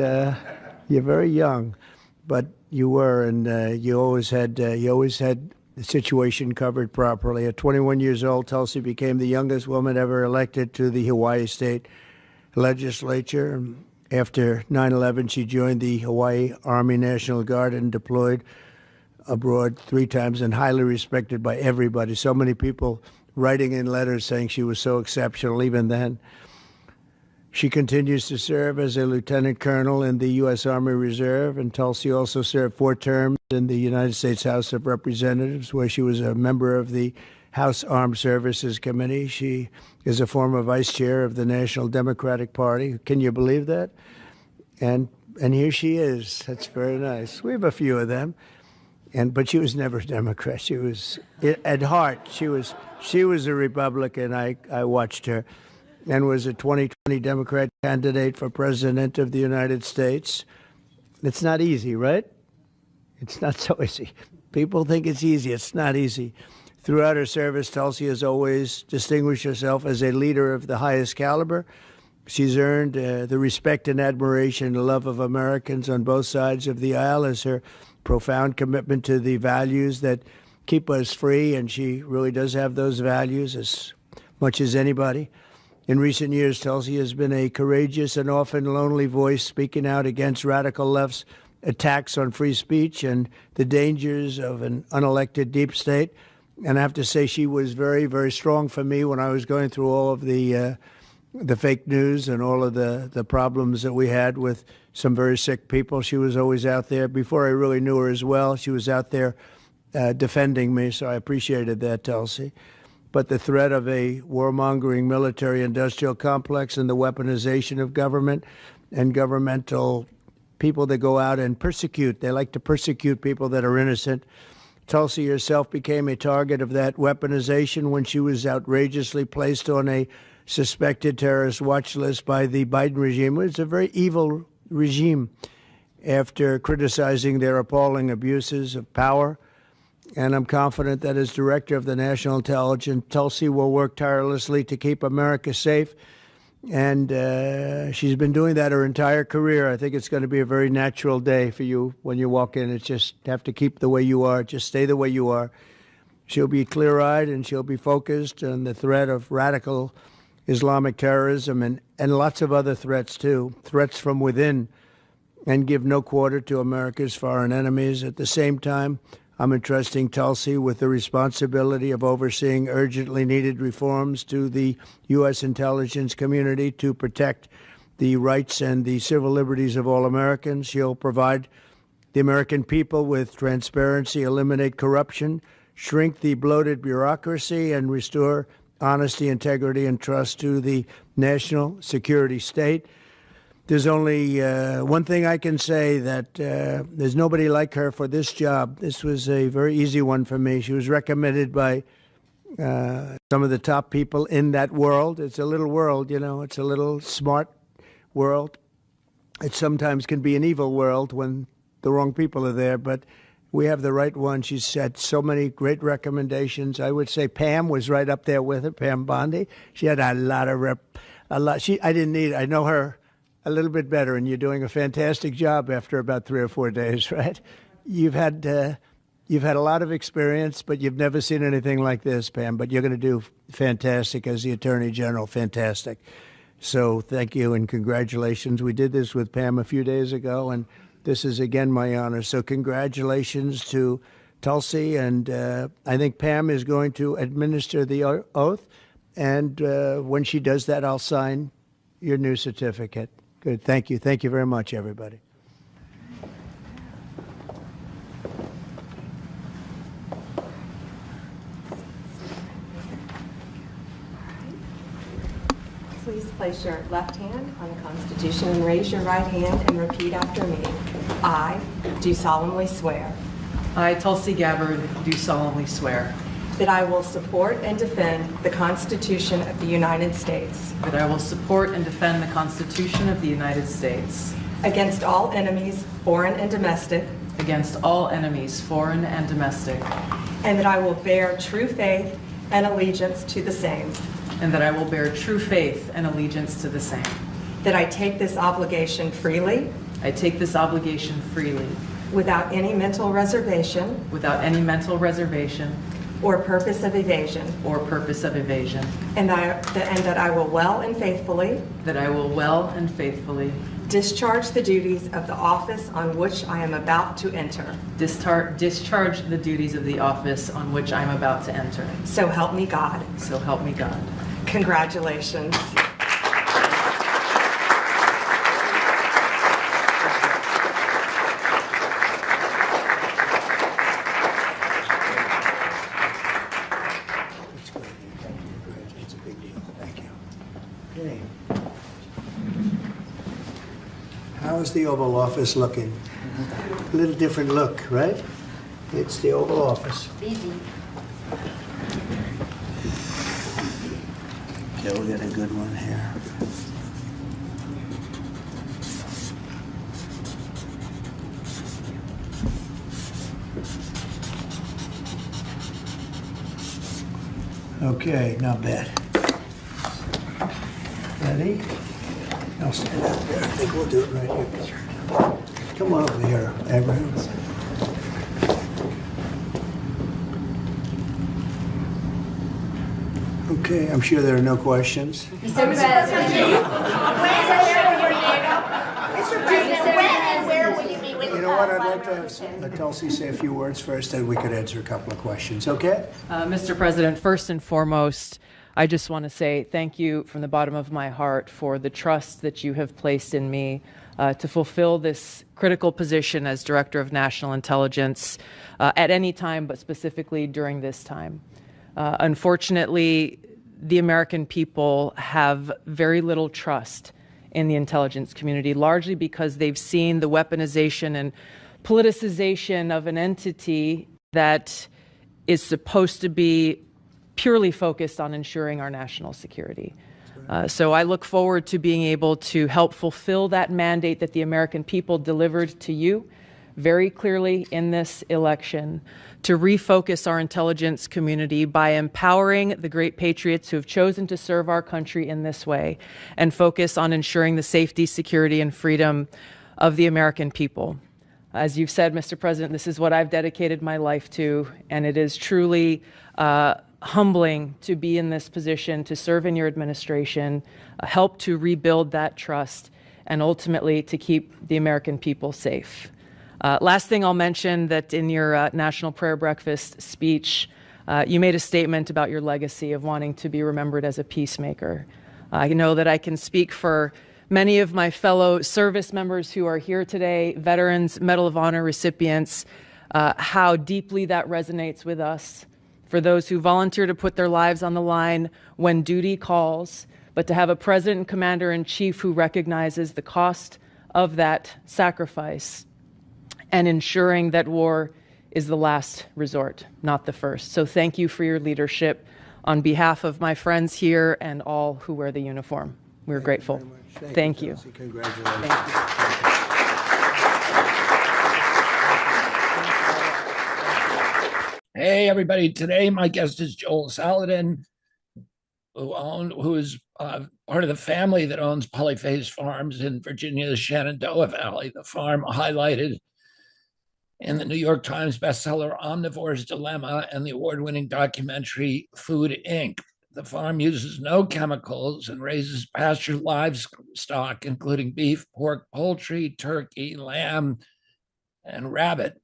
[SPEAKER 6] you're very young. But you were, and you always had the situation covered properly. At 21 years old, Tulsi became the youngest woman ever elected to the Hawaii State Legislature. After 9/11, she joined the Hawaii Army National Guard and deployed abroad 3 times, and highly respected by everybody. So many people writing in letters saying she was so exceptional even then. She continues to serve as a lieutenant colonel in the U.S. Army Reserve, and Tulsi also served 4 terms in the United States House of Representatives, where she was a member of the House Armed Services Committee. She is a former vice chair of the National Democratic Party. Can you believe that? And here she is. That's very nice. We have a few of them. But she was never a Democrat. She was, at heart, she was a Republican. I watched her, and was a 2020 Democrat candidate for president of the United States. It's not easy, right? It's not so easy. People think it's easy. It's not easy. Throughout her service, Tulsi has always distinguished herself as a leader of the highest caliber. She's earned the respect and admiration and love of Americans on both sides of the aisle as her profound commitment to the values that keep us free, and she really does have those values as much as anybody. In recent years, Tulsi has been a courageous and often lonely voice speaking out against radical left's attacks on free speech and the dangers of an unelected deep state. And I have to say she was very, very strong for me when I was going through all of the fake news and all of the problems that we had with some very sick people. She was always out there. Before I really knew her as well, she was out there defending me, so I appreciated that, Tulsi. But the threat of a warmongering military-industrial complex and the weaponization of government and governmental people that go out and persecute, they like to persecute people that are innocent. Tulsi herself became a target of that weaponization when she was outrageously placed on a suspected terrorist watch list by the Biden regime. It's a very evil regime after criticizing their appalling abuses of power. And I'm confident that as director of the National Intelligence, Tulsi will work tirelessly to keep America safe. And she's been doing that her entire career. I think it's going to be a very natural day for you when you walk in. It's just have to keep the way you are. Just stay the way you are. She'll be clear-eyed and she'll be focused on the threat of radical Islamic terrorism and lots of other threats, too, threats from within, and give no quarter to America's foreign enemies. At the same time, I'm entrusting Tulsi with the responsibility of overseeing urgently needed reforms to the U.S. intelligence community to protect the rights and the civil liberties of all Americans. She'll provide the American people with transparency, eliminate corruption, shrink the bloated bureaucracy, and restore honesty, integrity, and trust to the national security state. There's only one thing I can say, that there's nobody like her for this job. This was a very easy one for me. She was recommended by some of the top people in that world. It's a little world, it's a little smart world. It sometimes can be an evil world when the wrong people are there, but we have the right one. She's had so many great recommendations. I would say Pam was right up there with her, Pam Bondi. She had a lot. I know her a little bit better, and you're doing a fantastic job after about 3 or 4 days, right? You've had a lot of experience, but you've never seen anything like this, Pam. But you're going to do fantastic as the Attorney General, fantastic. So thank you and congratulations. We did this with Pam a few days ago, and this is again my honor. So congratulations to Tulsi, and I think Pam is going to administer the oath, and when she does that, I'll sign your new certificate. Good. Thank you. Thank you very much, everybody.
[SPEAKER 1] Please place your left hand on the Constitution and raise your right hand and repeat after me. I do solemnly swear.
[SPEAKER 2] I, Tulsi Gabbard, do solemnly swear.
[SPEAKER 1] that I will support and defend the Constitution of the United States
[SPEAKER 2] that I will support and defend the Constitution of the United States
[SPEAKER 1] against all enemies, foreign and domestic,
[SPEAKER 2] against all enemies, foreign and domestic,
[SPEAKER 1] and that I will bear true faith and allegiance to the same,
[SPEAKER 2] and that I will bear true faith and allegiance to the same.
[SPEAKER 1] that I take this obligation freely,
[SPEAKER 2] I take this obligation freely,
[SPEAKER 1] without any mental reservation
[SPEAKER 2] without any mental reservation
[SPEAKER 1] or purpose of evasion,
[SPEAKER 2] or purpose of evasion,
[SPEAKER 1] and that I will well and faithfully
[SPEAKER 2] that I will well and faithfully
[SPEAKER 1] discharge the duties of the office on which I am about to enter.
[SPEAKER 2] discharge the duties of the office on which I am about to enter.
[SPEAKER 1] So help me God.
[SPEAKER 2] So help me God.
[SPEAKER 1] Congratulations.
[SPEAKER 6] It's a big deal. Thank you. Okay. How is the Oval Office looking? A little different look, right? It's the Oval Office.
[SPEAKER 3] Easy.
[SPEAKER 6] Okay, we'll get a good one here. Okay, not bad. Ready? I'll stand up there. I think we'll do it right here. Come on over here, Abraham. Okay, I'm sure there are no questions.
[SPEAKER 3] Mr. President, when and where will you be with
[SPEAKER 6] You know what, I'd like to have Tulsi say a few words first, and we could answer a couple of questions, okay?
[SPEAKER 2] Mr. President, first and foremost, I just want to say thank you from the bottom of my heart for the trust that you have placed in me to fulfill this critical position as Director of National Intelligence at any time, but specifically during this time. Unfortunately, the American people have very little trust in the intelligence community, largely because they've seen the weaponization and politicization of an entity that is supposed to be purely focused on ensuring our national security. So I look forward to being able to help fulfill that mandate that the American people delivered to you very clearly in this election, to refocus our intelligence community by empowering the great patriots who have chosen to serve our country in this way, and focus on ensuring the safety, security, and freedom of the American people. As you've said, Mr. President, this is what I've dedicated my life to, and it is truly humbling to be in this position, to serve in your administration, help to rebuild that trust, and ultimately to keep the American people safe. Last thing I'll mention, that in your National Prayer Breakfast speech, you made a statement about your legacy of wanting to be remembered as a peacemaker. I know that I can speak for many of my fellow service members who are here today, veterans, Medal of Honor recipients, how deeply that resonates with us. For those who volunteer to put their lives on the line when duty calls, but to have a president and commander-in-chief who recognizes the cost of that sacrifice and ensuring that war is the last resort, not the first. So thank you for your leadership on behalf of my friends here and all who wear the uniform. We're grateful. Thank you.
[SPEAKER 6] Congratulations.
[SPEAKER 2] Thank you.
[SPEAKER 9] Hey, everybody. Today, my guest is Joel Saladin, who is part of the family that owns Polyface Farms in Virginia's Shenandoah Valley. The farm highlighted in the New York Times bestseller Omnivore's Dilemma and the award-winning documentary Food, Inc. The farm uses no chemicals and raises pasture livestock, including beef, pork, poultry, turkey, lamb, and rabbit,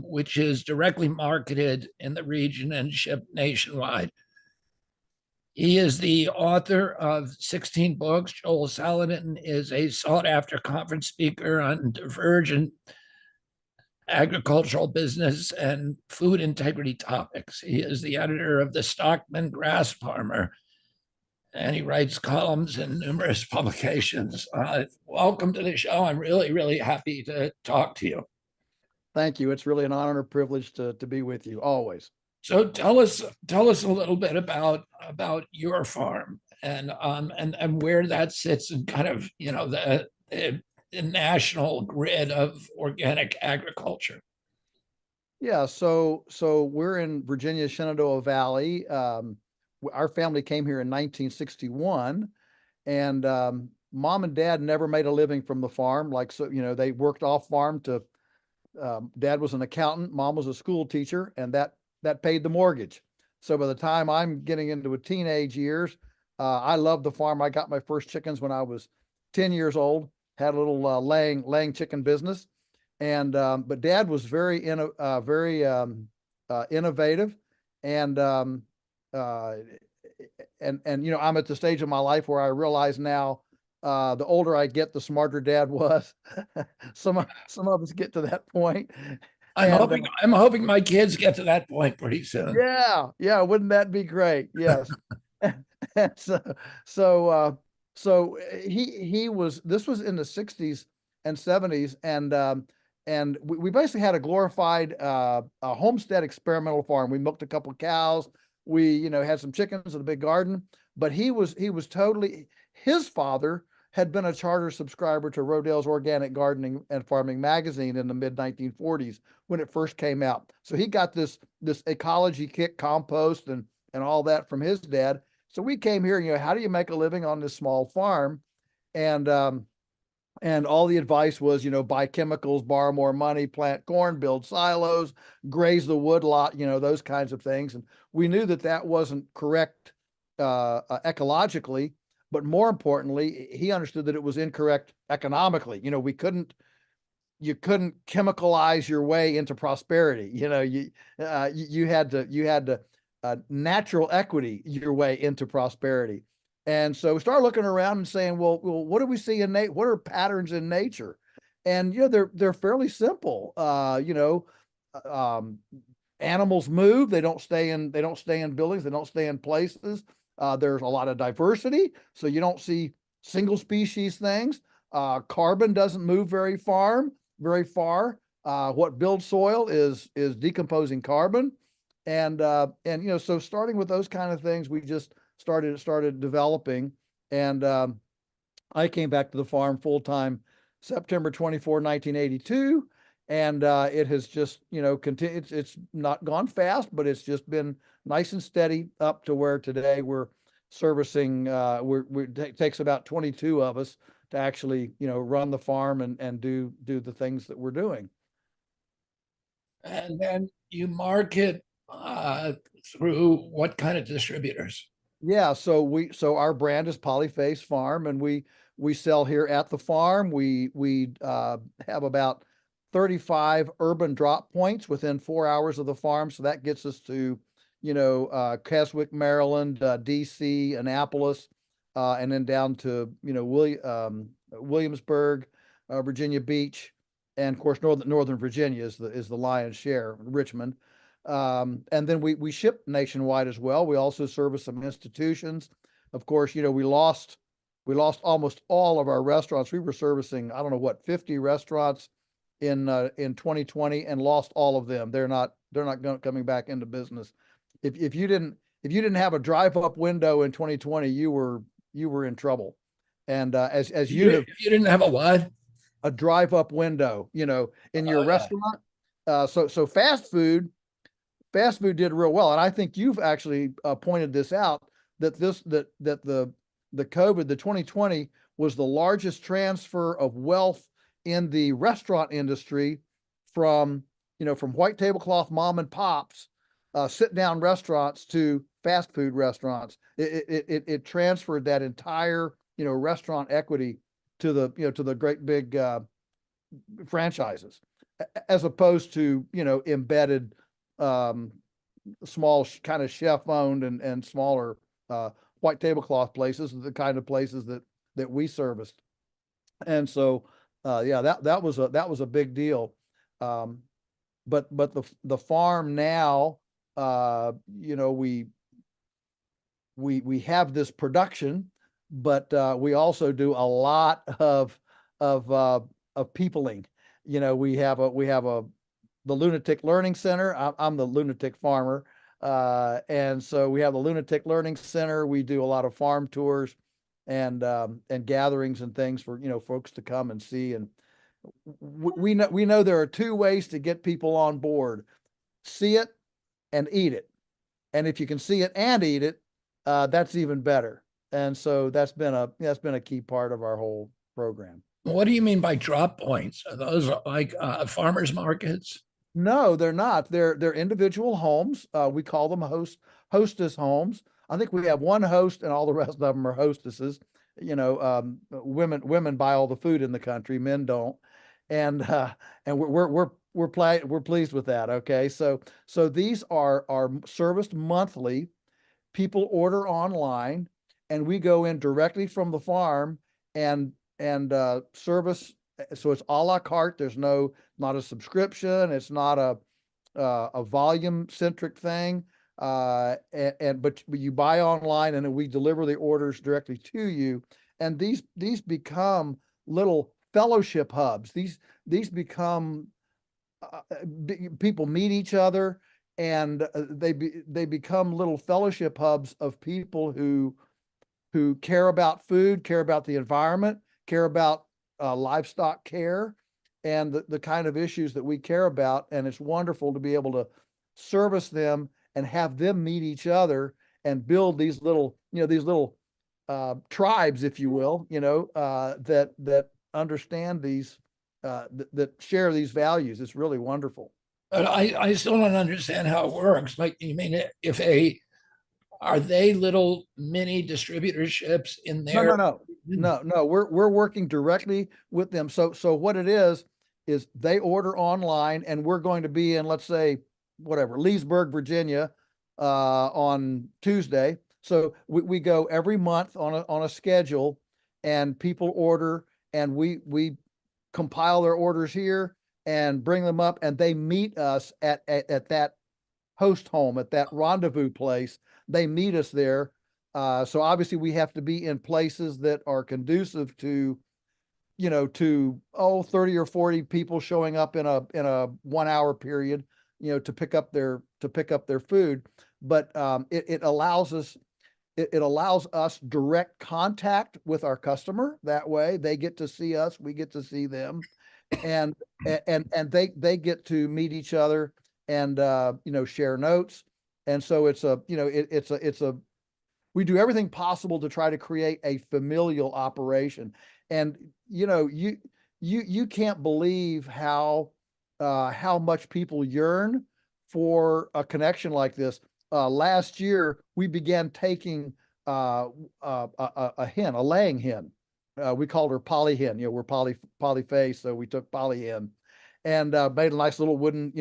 [SPEAKER 9] which is directly marketed in the region and shipped nationwide. He is the author of 16 books. Joel Saladin is a sought-after conference speaker on divergent agricultural business and food integrity topics. He is the editor of the Stockman Grass Farmer, and he writes columns in numerous publications. Welcome to the show. I'm really, really happy to talk to you.
[SPEAKER 4] Thank you. It's really an honor and a privilege to be with you, always.
[SPEAKER 9] So tell us a little bit about your farm and where that sits in kind of, you know, the national grid of organic agriculture.
[SPEAKER 4] Yeah, so we're in Virginia, Shenandoah Valley. Our family came here in 1961, and mom and dad never made a living from the farm. Like, so, you know, they worked off farm to. Dad was an accountant, mom was a school teacher, and that paid the mortgage. So by the time I'm getting into a teenage years, I loved the farm. I got my first chickens when I was 10 years old. Had a little laying chicken business, and but Dad was very innovative, and uh, and you know, I'm at the stage of my life where I realize now, the older I get, the smarter Dad was. Some of us get to that point.
[SPEAKER 9] I'm hoping my kids get to that point pretty soon.
[SPEAKER 4] Yeah, wouldn't that be great? Yes. And so he was, this was in the 60s and 70s, and we basically had a glorified a homestead experimental farm. We milked a couple of cows, we, you know, had some chickens in a big garden, but he was totally, his father had been a charter subscriber to Rodale's Organic Gardening and Farming magazine in the mid 1940s when it first came out. So he got this ecology kick, compost and all that from his dad. So we came here, you know, how do you make a living on this small farm? And all the advice was, you know, buy chemicals, borrow more money, plant corn, build silos, graze the wood lot, you know, those kinds of things. And we knew that that wasn't correct ecologically, but more importantly, he understood that it was incorrect economically. You know, you couldn't chemicalize your way into prosperity. You know, you had to natural equity your way into prosperity. And so we started looking around and saying, well, what do we see in nature? What are patterns in nature? And you know, they're fairly simple. You know, animals move. They don't stay in buildings. They don't stay in places. There's a lot of diversity, so you don't see single species things. Carbon doesn't move very far. What builds soil is decomposing carbon, and you know, so starting with those kind of things, we just started developing, and I came back to the farm full time September 24, 1982, and it has just, you know, continued. It's not gone fast, but it's just been nice and steady up to where today we're servicing. It takes about 22 of us to actually, you know, run the farm and do the things that we're doing.
[SPEAKER 9] And then you market through what kind of distributors?
[SPEAKER 4] Yeah, so our brand is Polyface Farm, and we sell here at the farm. We have about 35 urban drop points within 4 hours of the farm, so that gets us to, you know, Keswick, Maryland, DC, Annapolis, and then down to, you know, Williamsburg, Virginia Beach, and of course Northern Virginia is the lion's share, Richmond. And then we ship nationwide as well. We also service some institutions. Of course, you know, we lost almost all of our restaurants. We were servicing, I don't know what, 50 restaurants in 2020, and lost all of them. They're not coming back into business. If you didn't have a drive-up window in 2020, you were in trouble. And as you
[SPEAKER 9] didn't have a what?
[SPEAKER 4] A drive-up window, you know, in your restaurant. So fast food did real well, and I think you've actually pointed this out, that the COVID, the 2020, was the largest transfer of wealth in the restaurant industry from white tablecloth mom and pops, sit down restaurants, to fast food restaurants. It transferred that entire, you know, restaurant equity to the great big franchises, as opposed to, you know, embedded small kind of chef owned and smaller white tablecloth places, the kind of places that we serviced. And so yeah, that was a big deal. But the farm now, you know, we have this production, but we also do a lot of peopling. You know, we have the Lunatic Learning Center. I'm the lunatic farmer. And so we have the Lunatic Learning Center. We do a lot of farm tours and gatherings and things for, folks to come and see. And we know there are two ways to get people on board: see it and eat it. And if you can see it and eat it, that's even better. And so that's been a key part of our whole program.
[SPEAKER 9] What do you mean by drop points? Are those like farmers markets?
[SPEAKER 4] No, they're not. They're individual homes. We call them hostess homes. I think we have one host, and all the rest of them are hostesses. Women buy all the food in the country, men don't, and we're pleased with that. Okay, so these are serviced monthly. People order online, and we go in directly from the farm and service. So it's a la carte. There's not a subscription. It's not a volume centric thing. But you buy online, and then we deliver the orders directly to you. And these become little fellowship hubs. These become people meet each other, and they become little fellowship hubs of people who care about food, care about the environment, care about livestock care, and the kind of issues that we care about. And it's wonderful to be able to service them and have them meet each other and build these little tribes, if you will, that understand these, that share these values. It's really wonderful.
[SPEAKER 9] But I still don't understand how it works. Like, you mean are they little mini distributorships in there?
[SPEAKER 4] No. We're working directly with them. So what it is they order online, and we're going to be in, let's say, whatever, Leesburg, Virginia, on Tuesday. So we go every month on a schedule, and people order, and we compile their orders here and bring them up, and they meet us at that host home, at that rendezvous place. They meet us there. So obviously we have to be in places that are conducive to 30 or 40 people showing up in a 1 hour period, to pick up their food. But it allows us direct contact with our customer. That way they get to see us, we get to see them, and they get to meet each other and share notes. And so we do everything possible to try to create a familial operation. And you can't believe how much people yearn for a connection like this. Last year we began taking a laying hen. We called her Polly Hen. We're polyface, so we took Polly Hen, and made a nice little wooden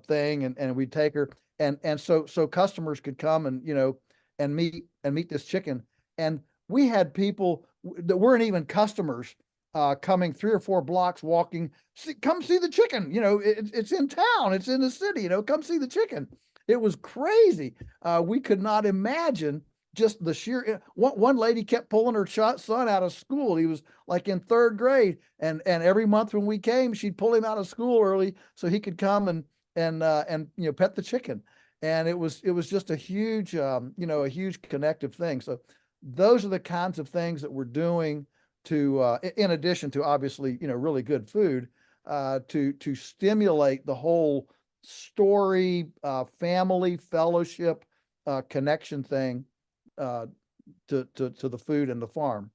[SPEAKER 4] thing, and we'd take her, and so customers could come and meet this chicken. And we had people that weren't even customers coming 3 or 4 blocks, walking, come see the chicken. It's in town, it's in the city. Come see the chicken. It was crazy. We could not imagine just the sheer. One lady kept pulling her son out of school. He was like in 3rd grade, and every month when we came, she'd pull him out of school early so he could come and pet the chicken. And it was just a huge a huge connective thing. So those are the kinds of things that we're doing to in addition to obviously really good food, to stimulate the whole story, family, fellowship, connection thing, to the food and the farm.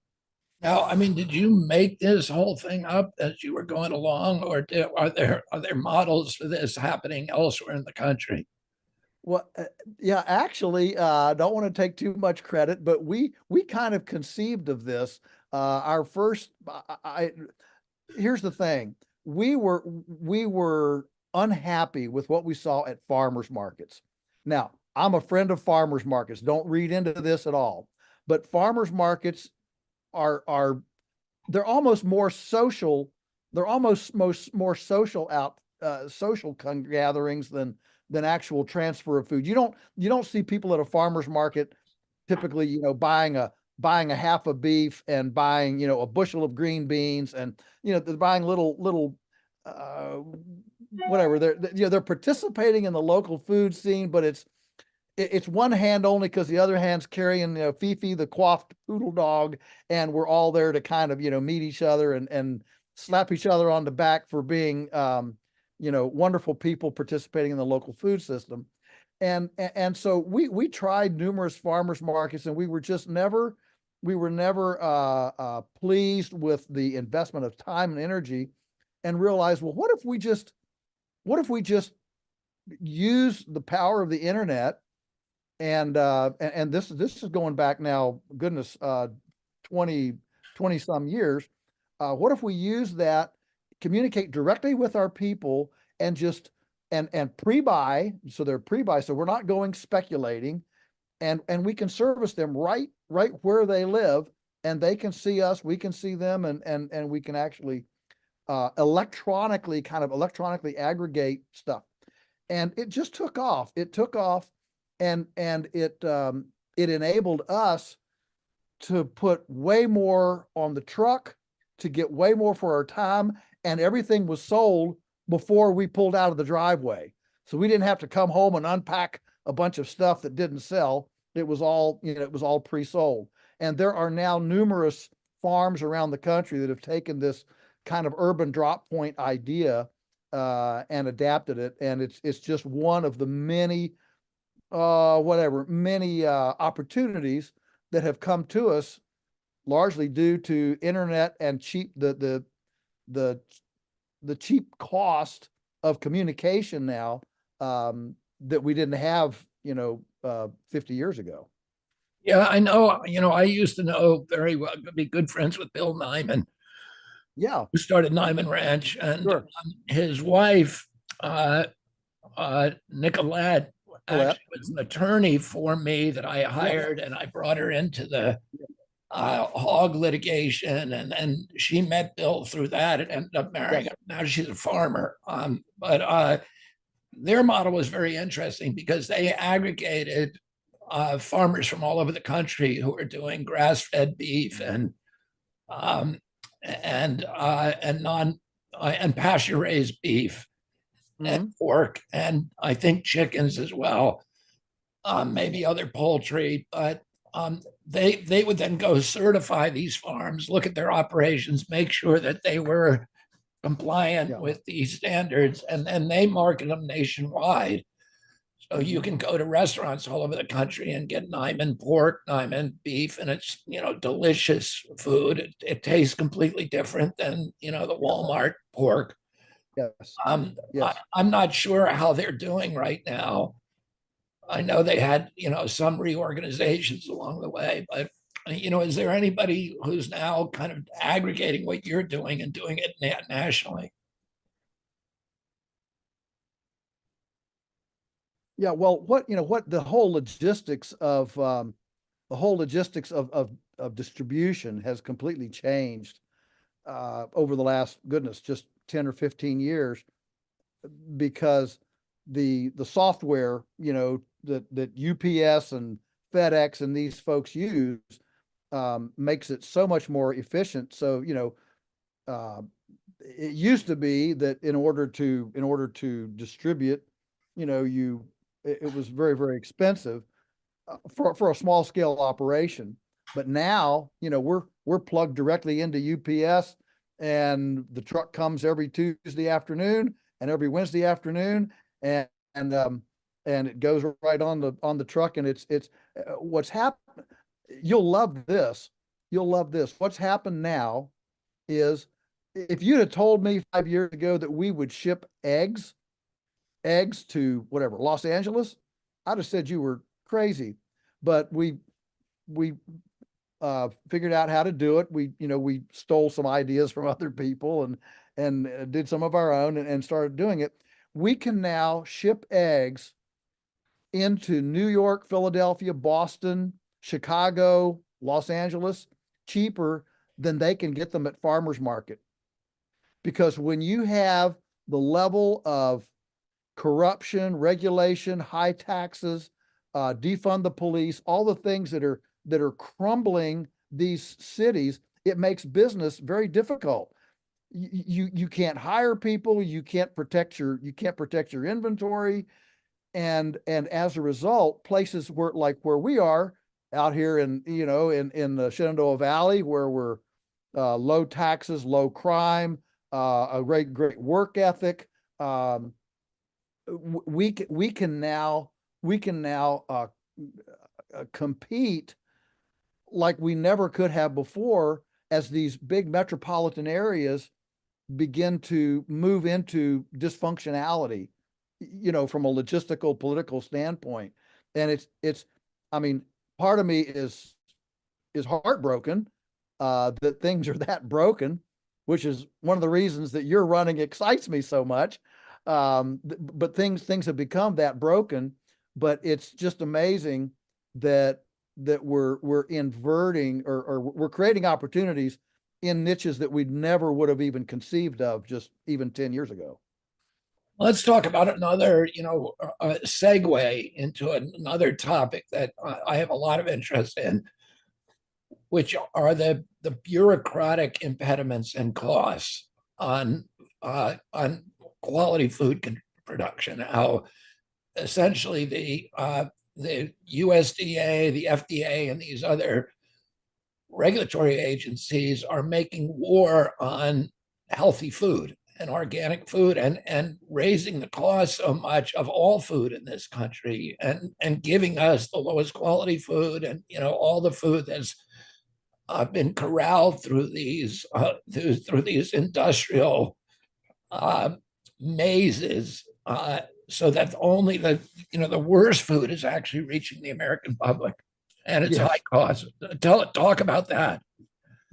[SPEAKER 9] Now, I mean, did you make this whole thing up as you were going along, or are there models for this happening elsewhere in the country?
[SPEAKER 4] Well, yeah, actually, I don't want to take too much credit, but we kind of conceived of this. Our first, here's the thing: we were unhappy with what we saw at farmers markets. Now, I'm a friend of farmers markets. Don't read into this at all. But farmers markets they're almost more social. They're almost more social gatherings than actual transfer of food. You don't see people at a farmer's market typically, buying a half a beef and buying, a bushel of green beans, and, they're buying little whatever. They're participating in the local food scene, but it's it's one hand only because the other hand's carrying, Fifi, the coiffed poodle dog, and we're all there to kind of, meet each other and slap each other on the back for being, wonderful people participating in the local food system. And so we tried numerous farmers markets, and we were never pleased with the investment of time and energy, and realized, well, what if we just use the power of the internet, and this is going back now, goodness, 20 some years. What if we use that, communicate directly with our people, and just and pre-buy, so they're pre-buy, so we're not going speculating, and we can service them right where they live, and they can see us, we can see them, and we can actually electronically aggregate stuff. And it just took off. It took off, and it enabled us to put way more on the truck, to get way more for our time, and everything was sold before we pulled out of the driveway. So we didn't have to come home and unpack a bunch of stuff that didn't sell. It was all, it was all pre-sold. And there are now numerous farms around the country that have taken this kind of urban drop point idea and adapted it. And it's just one of the many, opportunities that have come to us, largely due to internet and the cheap cost of communication now, that we didn't have, 50 years ago.
[SPEAKER 9] Yeah, I know. I used to know very well, be good friends with Bill Nyman.
[SPEAKER 4] Yeah.
[SPEAKER 9] Who started Nyman Ranch, and
[SPEAKER 4] sure.
[SPEAKER 9] His wife, Nicolette, actually was an attorney for me that I hired, and I brought her into the hog litigation, and she met Bill through that and ended up marrying him. Now she's a farmer. But their model was very interesting because they aggregated farmers from all over the country who were doing grass-fed beef and pasture-raised beef and pork, and I think chickens as well, maybe other poultry. But they would then go certify these farms, look at their operations, make sure that they were compliant with these standards, and then they market them nationwide. So you can go to restaurants all over the country and get Nyman pork, Nyman beef, and it's, delicious food. It tastes completely different than, the Walmart pork.
[SPEAKER 4] Yes.
[SPEAKER 9] Yes. I'm not sure how they're doing right now. I know they had, some reorganizations along the way, but, is there anybody who's now kind of aggregating what you're doing and doing it nationally?
[SPEAKER 4] Yeah, well, what the whole logistics of distribution has completely changed over the last, goodness, just 10 or 15 years, because the software, that UPS and FedEx and these folks use makes it so much more efficient. So, it used to be that in order to distribute, it was very, very expensive for a small scale operation. But now, we're plugged directly into UPS, and the truck comes every Tuesday afternoon and every Wednesday afternoon, and it goes right on the truck. And it's what's happened. You'll love this. What's happened now is, if you'd have told me 5 years ago that we would ship eggs to whatever, Los Angeles, I'd have said you were crazy. But we figured out how to do it. We stole some ideas from other people and did some of our own and started doing it. We can now ship eggs into New York, Philadelphia, Boston, Chicago, Los Angeles, cheaper than they can get them at farmers market. Because when you have the level of corruption, regulation, high taxes, defund the police, all the things that are crumbling these cities, it makes business very difficult. You can't hire people, you can't protect your inventory, and as a result, places where we are out here in the Shenandoah Valley, where we're low taxes, low crime, a great work ethic. We can now compete like we never could have before, as these big metropolitan areas begin to move into dysfunctionality, from a logistical, political standpoint. And I mean, part of me is heartbroken that things are that broken, which is one of the reasons that you're running excites me so much. But things have become that broken. But it's just amazing that we're inverting or we're creating opportunities in niches that we never would have even conceived of just even 10 years ago.
[SPEAKER 9] Let's talk about another, segue into another topic that I have a lot of interest in, which are the bureaucratic impediments and costs on quality food production. How essentially the USDA, the FDA, and these other regulatory agencies are making war on healthy food and organic food, and raising the cost so much of all food in this country, and giving us the lowest quality food, and all the food that's been corralled through these industrial mazes, so that only the worst food is actually reaching the American public, and it's
[SPEAKER 4] Yes.
[SPEAKER 9] high cost. Talk about that.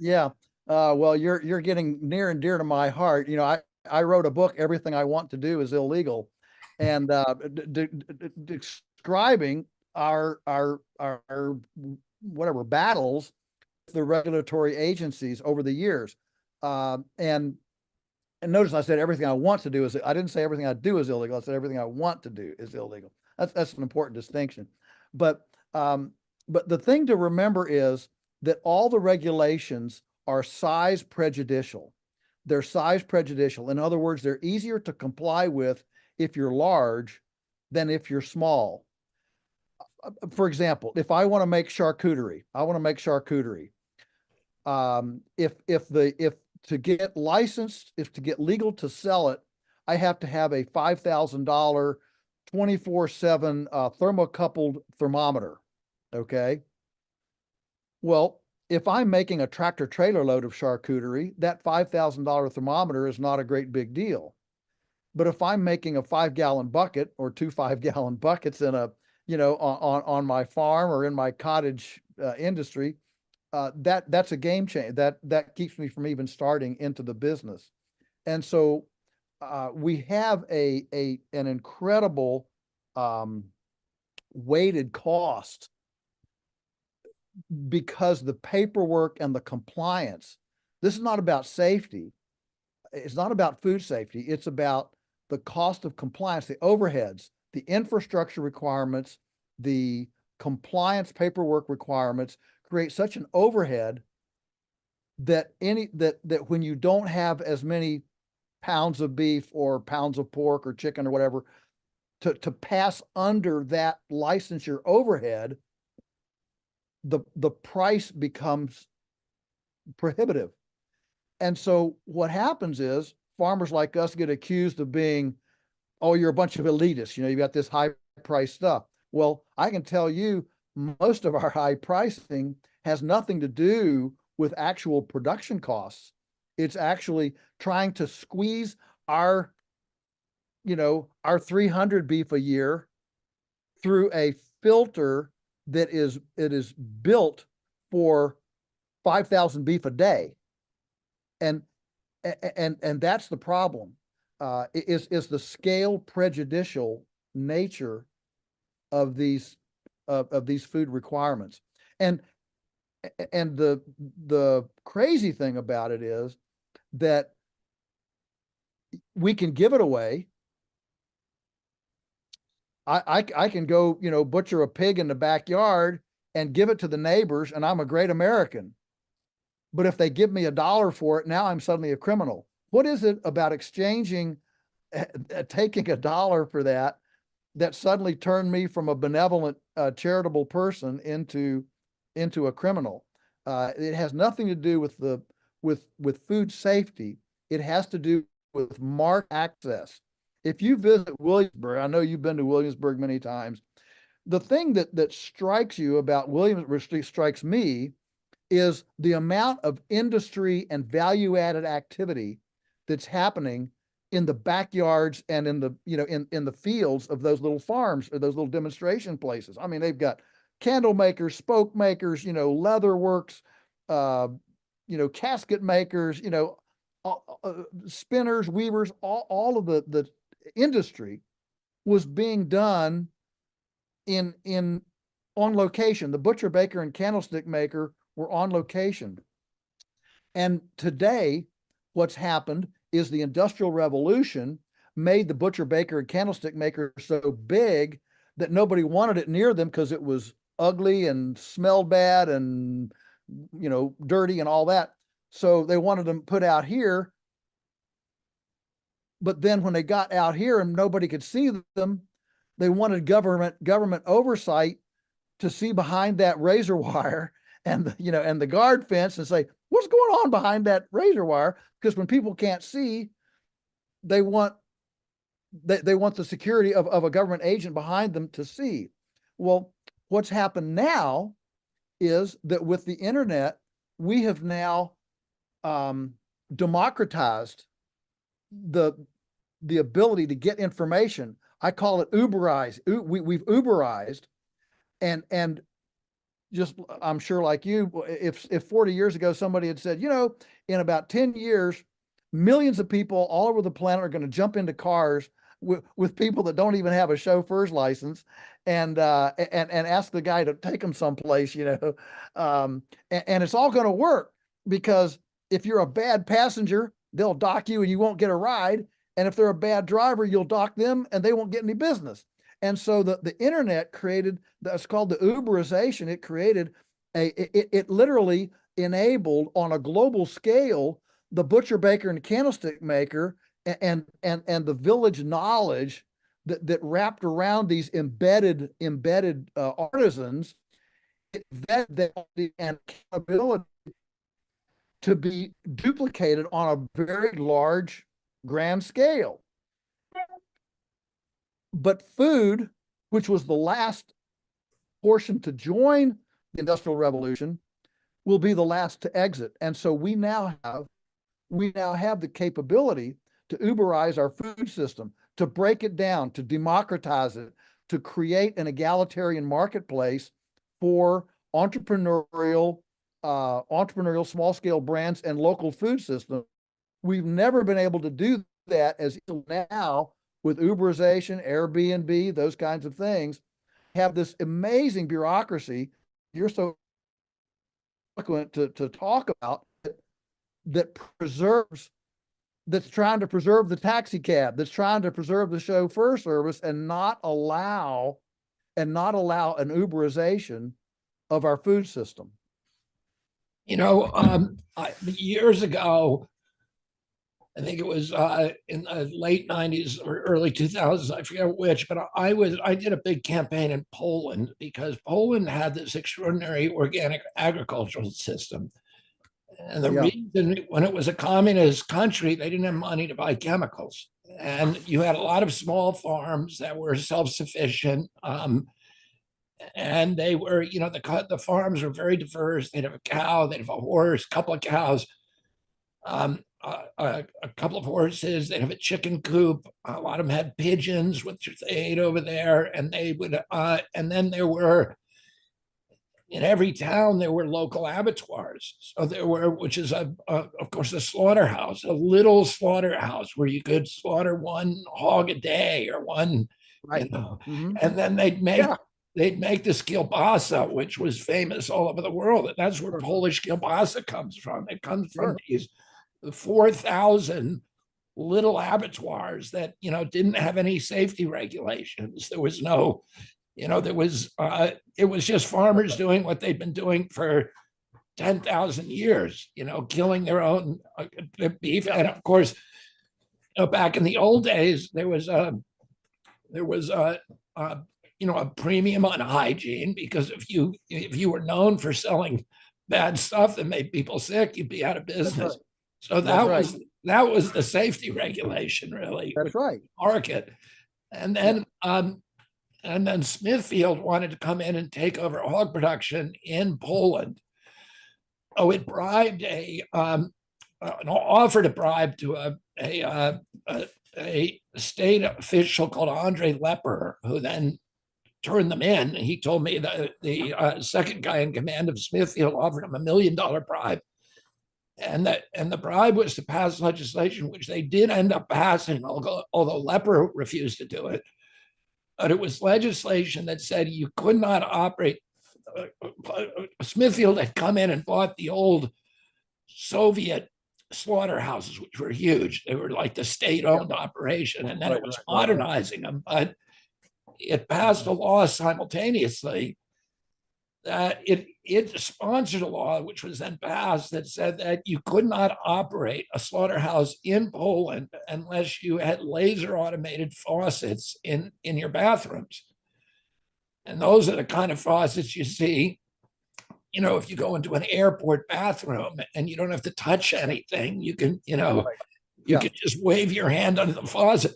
[SPEAKER 4] Yeah. Well, you're getting near and dear to my heart. I wrote a book, Everything I Want to Do is Illegal, and describing our whatever battles with the regulatory agencies over the years. And notice I said everything I want to do is, I didn't say everything I do is illegal. I said everything I want to do is illegal. That's an important distinction. But the thing to remember is that all the regulations are size prejudicial. They're size prejudicial. In other words, they're easier to comply with if you're large than if you're small. For example, if I want to make charcuterie, if to get licensed, if to get legal to sell it, I have to have a $5,000 24/7 thermocoupled thermometer. Okay. Well, if I'm making a tractor trailer load of charcuterie, that $5,000 thermometer is not a great big deal. But if I'm making a 5-gallon bucket or 2 5-gallon buckets in on my farm or in my cottage industry, that's a game changer. That keeps me from even starting into the business. And so we have an incredible weighted cost, because the paperwork and the compliance. This is not about safety. It's not about food safety. It's about the cost of compliance, the overheads, the infrastructure requirements, the compliance paperwork requirements create such an overhead that when you don't have as many pounds of beef or pounds of pork or chicken or whatever to pass under that licensure overhead, the price becomes prohibitive. And so what happens is farmers like us get accused of being, oh, you're a bunch of elitists, you got this high price stuff. Well, I can tell you most of our high pricing has nothing to do with actual production costs. It's actually trying to squeeze our 300 beef a year through a filter that is built for 5,000 beef a day. And that's the problem, is the scale prejudicial nature of these food requirements. And the crazy thing about it is that we can give it away. I can go, butcher a pig in the backyard and give it to the neighbors, and I'm a great American. But if they give me $1 for it, now I'm suddenly a criminal. What is it about exchanging, taking $1 for that that suddenly turned me from a benevolent, charitable person into a criminal. It has nothing to do with with food safety. It has to do with market access. If you visit Williamsburg, I know you've been to Williamsburg many times. The thing that strikes you about Williamsburg, strikes me, is the amount of industry and value-added activity that's happening in the backyards and in the, in the fields of those little farms or those little demonstration places. I mean, they've got candle makers, spoke makers, leather works, casket makers, spinners, weavers, all of the industry was being done in on location. The butcher, baker, and candlestick maker were on location. And today, what's happened is the Industrial Revolution made the butcher, baker, and candlestick maker so big that nobody wanted it near them because it was ugly and smelled bad and, dirty and all that. So they wanted them put out here. But then when they got out here and nobody could see them, they wanted government oversight to see behind that razor wire and the guard fence and say, what's going on behind that razor wire? Because when people can't see, they want the security of a government agent behind them to see. Well, what's happened now is that with the internet, we have now democratized the ability to get information. I call it Uberized. We've Uberized, and just, I'm sure like you, if 40 years ago somebody had said, in about 10 years, millions of people all over the planet are going to jump into cars with people that don't even have a chauffeur's license, and ask the guy to take them someplace, and it's all going to work, because if you're a bad passenger, they'll dock you and you won't get a ride. And if they're a bad driver, you'll dock them and they won't get any business. And so the internet created, that's called the Uberization. It created it literally enabled on a global scale the butcher, baker, and candlestick maker and the village knowledge that wrapped around these embedded artisans, that and capability to be duplicated on a very large, grand scale. But food, which was the last portion to join the Industrial Revolution, will be the last to exit. And so we now have the capability to Uberize our food system, to break it down, to democratize it, to create an egalitarian marketplace for entrepreneurial small-scale brands and local food systems. We've never been able to do that as now with Uberization, Airbnb, those kinds of things. Have this amazing bureaucracy. You're so eloquent to talk about that preserves, that's trying to preserve the taxi cab, that's trying to preserve the chauffeur service, and not allow an Uberization of our food system.
[SPEAKER 9] Years ago, I think it was in the late 90s or early 2000s, I forget which, but I did a big campaign in Poland, because Poland had this extraordinary organic agricultural system. And the reason, when it was a communist country, they didn't have money to buy chemicals. And you had a lot of small farms that were self-sufficient. And they were, the farms were very diverse. They'd have a cow, they'd have a horse, a couple of cows, a couple of horses, they'd have a chicken coop. A lot of them had pigeons, which they ate over there. And they would, and then there were, in every town, there were local abattoirs. So there were, which is of course, a slaughterhouse, a little slaughterhouse where you could slaughter one hog a day or one, and then they'd make this kielbasa, which was famous all over the world. And that's where Polish kielbasa comes from. It comes from these 4,000 little abattoirs that, didn't have any safety regulations. There was no, it was just farmers doing what they'd been doing for 10,000 years, killing their own beef. And of course, back in the old days, there was there was a a premium on hygiene, because if you were known for selling bad stuff that made people sick, you'd be out of business.
[SPEAKER 4] right.
[SPEAKER 9] So
[SPEAKER 4] That's
[SPEAKER 9] that was the safety regulation, really.
[SPEAKER 4] That's right.
[SPEAKER 9] Market. And then Smithfield wanted to come in and take over hog production in Poland. Oh, it bribed offered a bribe to a state official called Andre Lepper, who then turned them in. He told me that the second guy in command of Smithfield offered him $1 million bribe. And the bribe was to pass legislation, which they did end up passing, although Lepper refused to do it. But it was legislation that said you could not operate. Smithfield had come in and bought the old Soviet slaughterhouses, which were huge. They were like the state-owned operation, and then it was modernizing them. But it passed a law simultaneously that it sponsored a law which was then passed that said that you could not operate a slaughterhouse in Poland unless you had laser automated faucets in your bathrooms. And those are the kind of faucets you see, if you go into an airport bathroom and you don't have to touch anything, you can, you can just wave your hand under the faucet.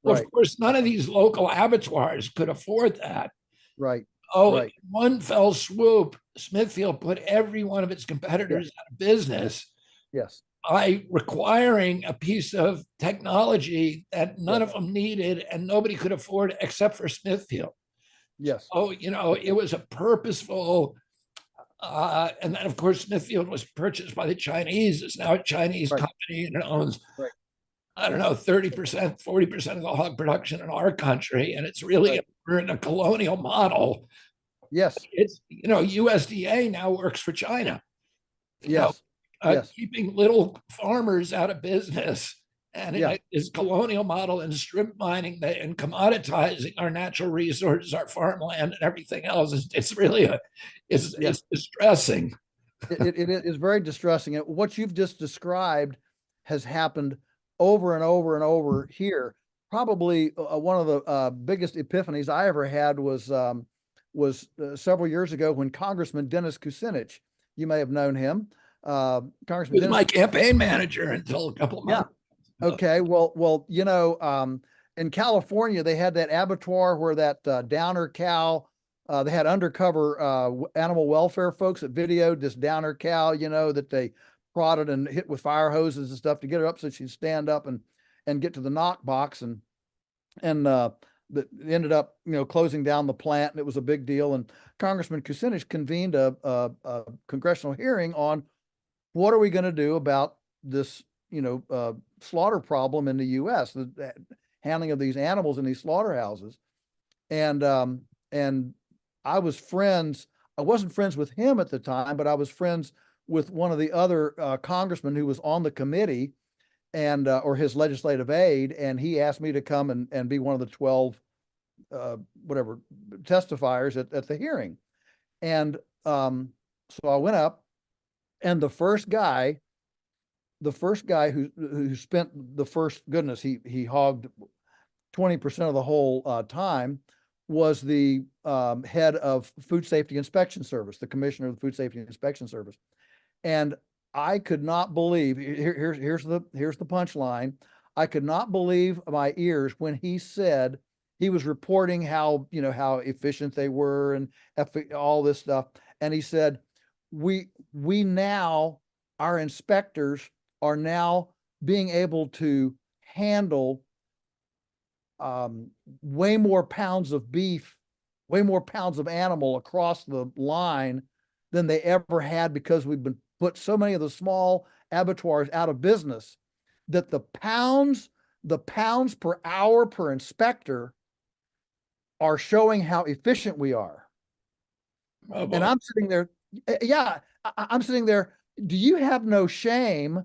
[SPEAKER 9] Well, of course, none of these local abattoirs could afford that.
[SPEAKER 4] Right.
[SPEAKER 9] In one fell swoop, Smithfield put every one of its competitors out of business.
[SPEAKER 4] Yes.
[SPEAKER 9] By requiring a piece of technology that none of them needed and nobody could afford except for Smithfield.
[SPEAKER 4] Yes.
[SPEAKER 9] Oh, it was a purposeful, and then of course Smithfield was purchased by the Chinese. It's now a Chinese company, and it owns, I don't know, 30%, 40% of the hog production in our country. And it's really, we're in a colonial model.
[SPEAKER 4] Yes.
[SPEAKER 9] It's, USDA now works for China.
[SPEAKER 4] Yes.
[SPEAKER 9] Keeping little farmers out of business. And this colonial model and strip mining and commoditizing our natural resources, our farmland and everything else. It's really, it's distressing.
[SPEAKER 4] It is very distressing. What you've just described has happened over and over and over here. Probably one of the biggest epiphanies I ever had was several years ago when Congressman Dennis Kucinich, you may have known him. Congressman
[SPEAKER 9] He was my campaign manager until a couple of months.
[SPEAKER 4] Okay. Well, in California, they had that abattoir where that downer cow, they had undercover animal welfare folks that videoed this downer cow, that they prodded and hit with fire hoses and stuff to get her up so she'd stand up and get to the knock box, and that ended up closing down the plant, and it was a big deal. And Congressman Kucinich convened a congressional hearing on what are we going to do about this slaughter problem in the U.S., the handling of these animals in these slaughterhouses. And I was friends. I wasn't friends with him at the time, but I was friends with one of the other congressmen who was on the committee, and or his legislative aide, and he asked me to come and be one of the 12 testifiers at the hearing. And so I went up, and the first guy who spent the first, goodness, he hogged 20% of the whole time, was the head of Food Safety Inspection Service, the commissioner of the Food Safety Inspection Service. And I could not believe, here's the punchline. I could not believe my ears when he said, he was reporting how efficient they were and all this stuff. And he said, we now, our inspectors are now being able to handle way more pounds of beef, way more pounds of animal across the line than they ever had, because we've been put so many of the small abattoirs out of business, that the pounds per hour per inspector are showing how efficient we are. And I'm sitting there, I'm sitting there, do you have no shame?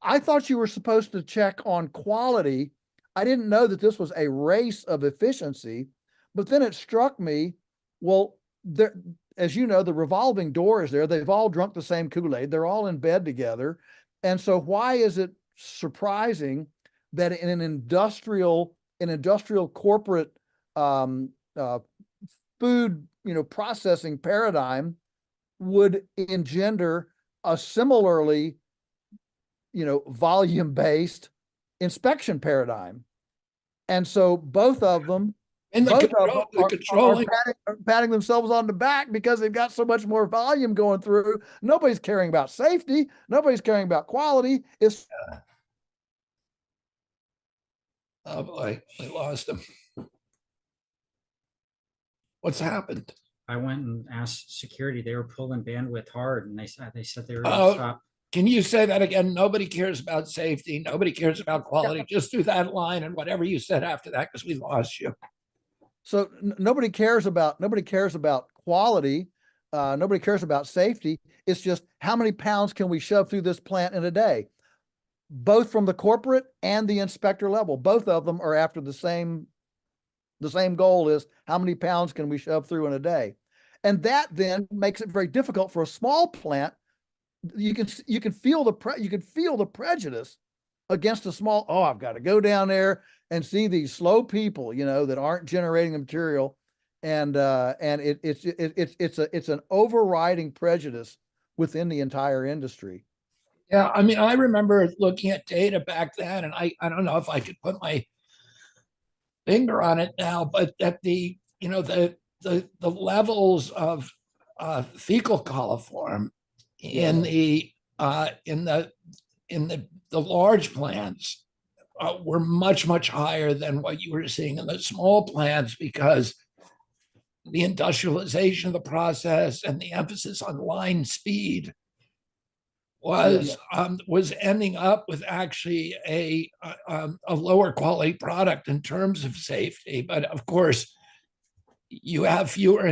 [SPEAKER 4] I thought you were supposed to check on quality. I didn't know that this was a race of efficiency. But then it struck me, well, there, as you know, the revolving door is there. They've all drunk the same Kool-Aid. They're all in bed together. And so why is it surprising that in an industrial corporate um, uh, food, processing paradigm would engender a similarly, volume-based inspection paradigm. And so both of them
[SPEAKER 9] And
[SPEAKER 4] both of them
[SPEAKER 9] the
[SPEAKER 4] are
[SPEAKER 9] controlling
[SPEAKER 4] patting themselves on the back because they've got so much more volume going through. Nobody's caring about safety. Nobody's caring about quality. It's
[SPEAKER 9] Oh boy, we lost him. What's happened?
[SPEAKER 5] I went and asked security. They were pulling bandwidth hard, and they said they were going to stop.
[SPEAKER 9] Can you say that again? Nobody cares about safety. Nobody cares about quality. Just do that line and whatever you said after that, because we lost you.
[SPEAKER 4] So nobody cares about quality. Nobody cares about safety. It's just how many pounds can we shove through this plant in a day? Both from the corporate and the inspector level. Both of them are after the same goal is how many pounds can we shove through in a day? And that then makes it very difficult for a small plant. You can feel the prejudice against a small, oh, I've got to go down there and see these slow people, that aren't generating the material. And it's an overriding prejudice within the entire industry.
[SPEAKER 9] Yeah, I mean, I remember looking at data back then, and I don't know if I could put my finger on it now, but that the levels of fecal coliform in the large plants were much higher than what you were seeing in the small plants, because the industrialization of the process and the emphasis on line speed was ending up with actually a lower quality product in terms of safety. But of course, you have fewer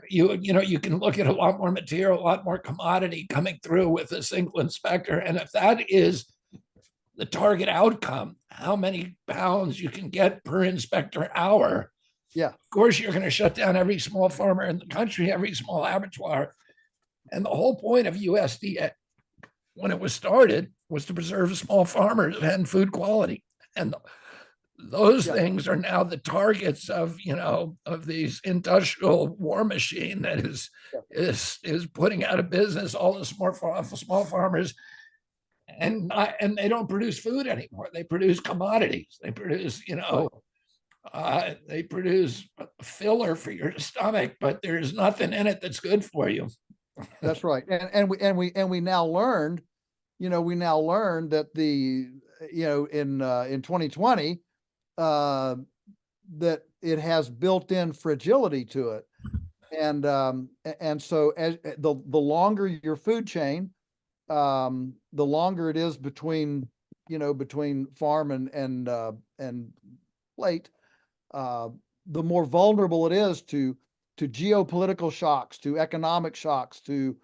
[SPEAKER 9] you can look at a lot more material, a lot more commodity coming through with a single inspector. And if that is the target outcome, how many pounds you can get per inspector hour, of course, you're going to shut down every small farmer in the country, every small abattoir. And the whole point of USDA, when it was started, was to preserve small farmers and food quality. And those things are now the targets of these industrial war machine that is putting out of business all the small farmers, and they don't produce food anymore. They produce commodities. They produce they produce filler for your stomach, but there's nothing in it that's good for you.
[SPEAKER 4] That's right. And we now learned, that in 2020, that it has built-in fragility to it. And so as the longer your food chain, the longer it is between farm and plate, the more vulnerable it is to geopolitical shocks, to economic shocks, to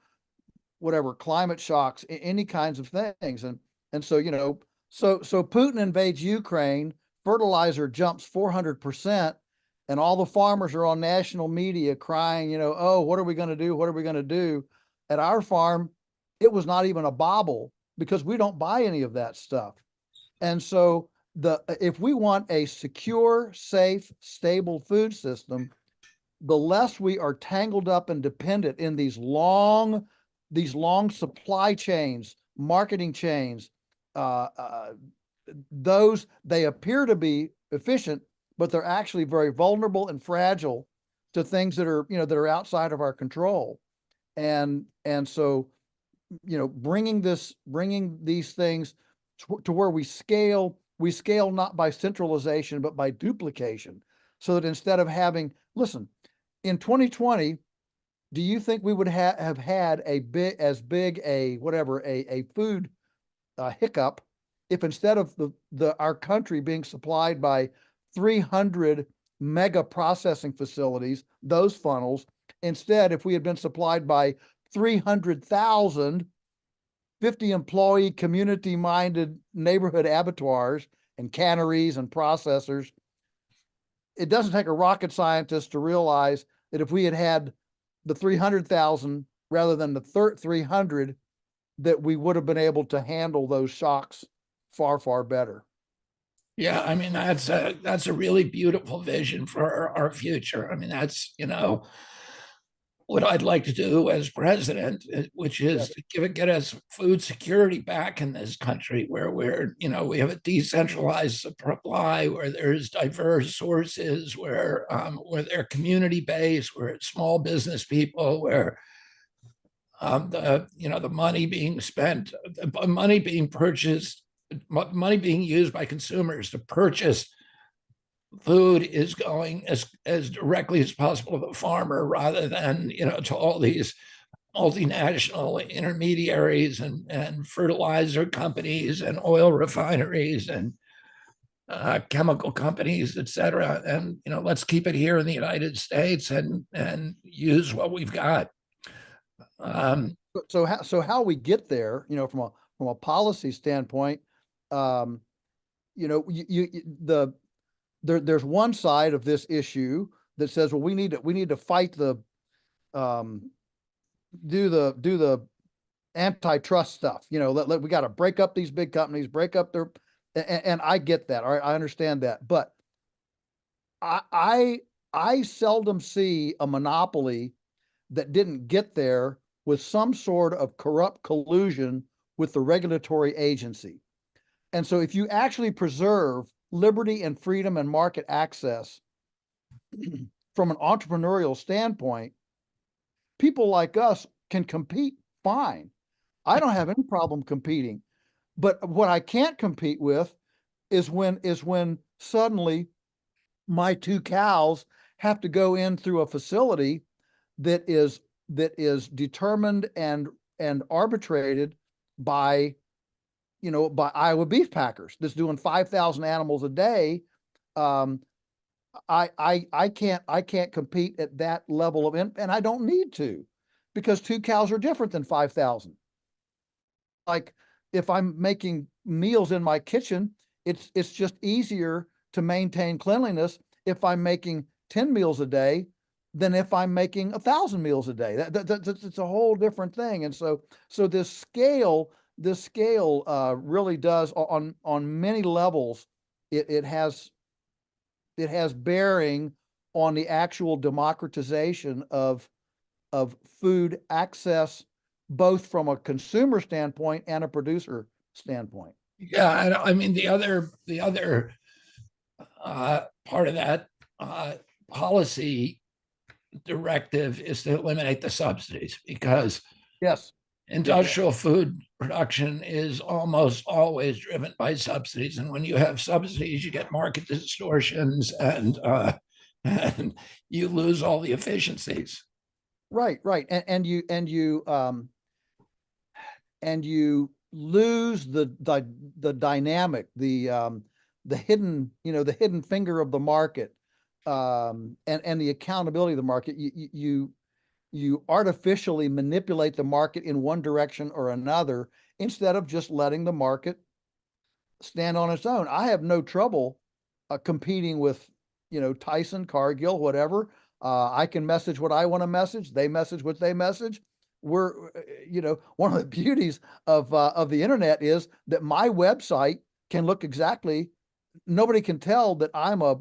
[SPEAKER 4] whatever, climate shocks, any kinds of things. And so, so Putin invades Ukraine, fertilizer jumps 400%, and all the farmers are on national media crying, oh, what are we going to do? What are we going to do? At our farm, it was not even a bobble, because we don't buy any of that stuff. And so if we want a secure, safe, stable food system, the less we are tangled up and dependent in these long supply chains, marketing chains, they appear to be efficient, but they're actually very vulnerable and fragile to things that are outside of our control. And so, bringing these things to where we scale not by centralization, but by duplication, so that instead of having, listen, in 2020, do you think we would have had a big food hiccup if instead of our country being supplied by 300 mega processing facilities, those funnels, instead, if we had been supplied by 300,000 50-employee, community-minded neighborhood abattoirs and canneries and processors, it doesn't take a rocket scientist to realize that if we had the 300,000 rather than the 300, that we would have been able to handle those shocks far better.
[SPEAKER 9] Yeah, I mean, that's a really beautiful vision for our future. I mean, that's, what I'd like to do as president, which is to get us food security back in this country, where we have a decentralized supply, where there's diverse sources, where they're community based, where it's small business people, where the money being spent, the money being purchased, money being used by consumers to purchase food is going as directly as possible to the farmer, rather than to all these multinational intermediaries and fertilizer companies and oil refineries and chemical companies, et cetera. And let's keep it here in the United States and use what we've got.
[SPEAKER 4] So how we get there, from a policy standpoint, there's one side of this issue that says, well, we need to fight do the antitrust stuff. We got to break up these big companies, break up their, and I get that. All right, I understand that, but I seldom see a monopoly that didn't get there with some sort of corrupt collusion with the regulatory agency. And so if you actually preserve liberty and freedom and market access from an entrepreneurial standpoint, people like us can compete fine. I don't have any problem competing. But what I can't compete with is when suddenly my 2 cows have to go in through a facility that is determined and arbitrated by Iowa beef packers that's doing 5,000 animals a day. I can't compete at that level and I don't need to, because 2 cows are different than 5,000. Like, if I'm making meals in my kitchen, it's just easier to maintain cleanliness if I'm making 10 meals a day than if I'm making 1,000 meals a day. That's a whole different thing. And so this scale really does, on many levels, it has bearing on the actual democratization of food access, both from a consumer standpoint and a producer standpoint.
[SPEAKER 9] Yeah, and I mean the other part of that policy directive is to eliminate the subsidies, because
[SPEAKER 4] yes,
[SPEAKER 9] industrial food production is almost always driven by subsidies, and when you have subsidies, you get market distortions and you lose all the efficiencies.
[SPEAKER 4] Right, and you lose the dynamic, the hidden finger of the market, and the accountability of the market. You artificially manipulate the market in one direction or another, instead of just letting the market stand on its own. I have no trouble competing with Tyson, Cargill, whatever. I can message what I want to message. They message what they message. We're, one of the beauties of the internet is that my website can look exactly. Nobody can tell that I'm a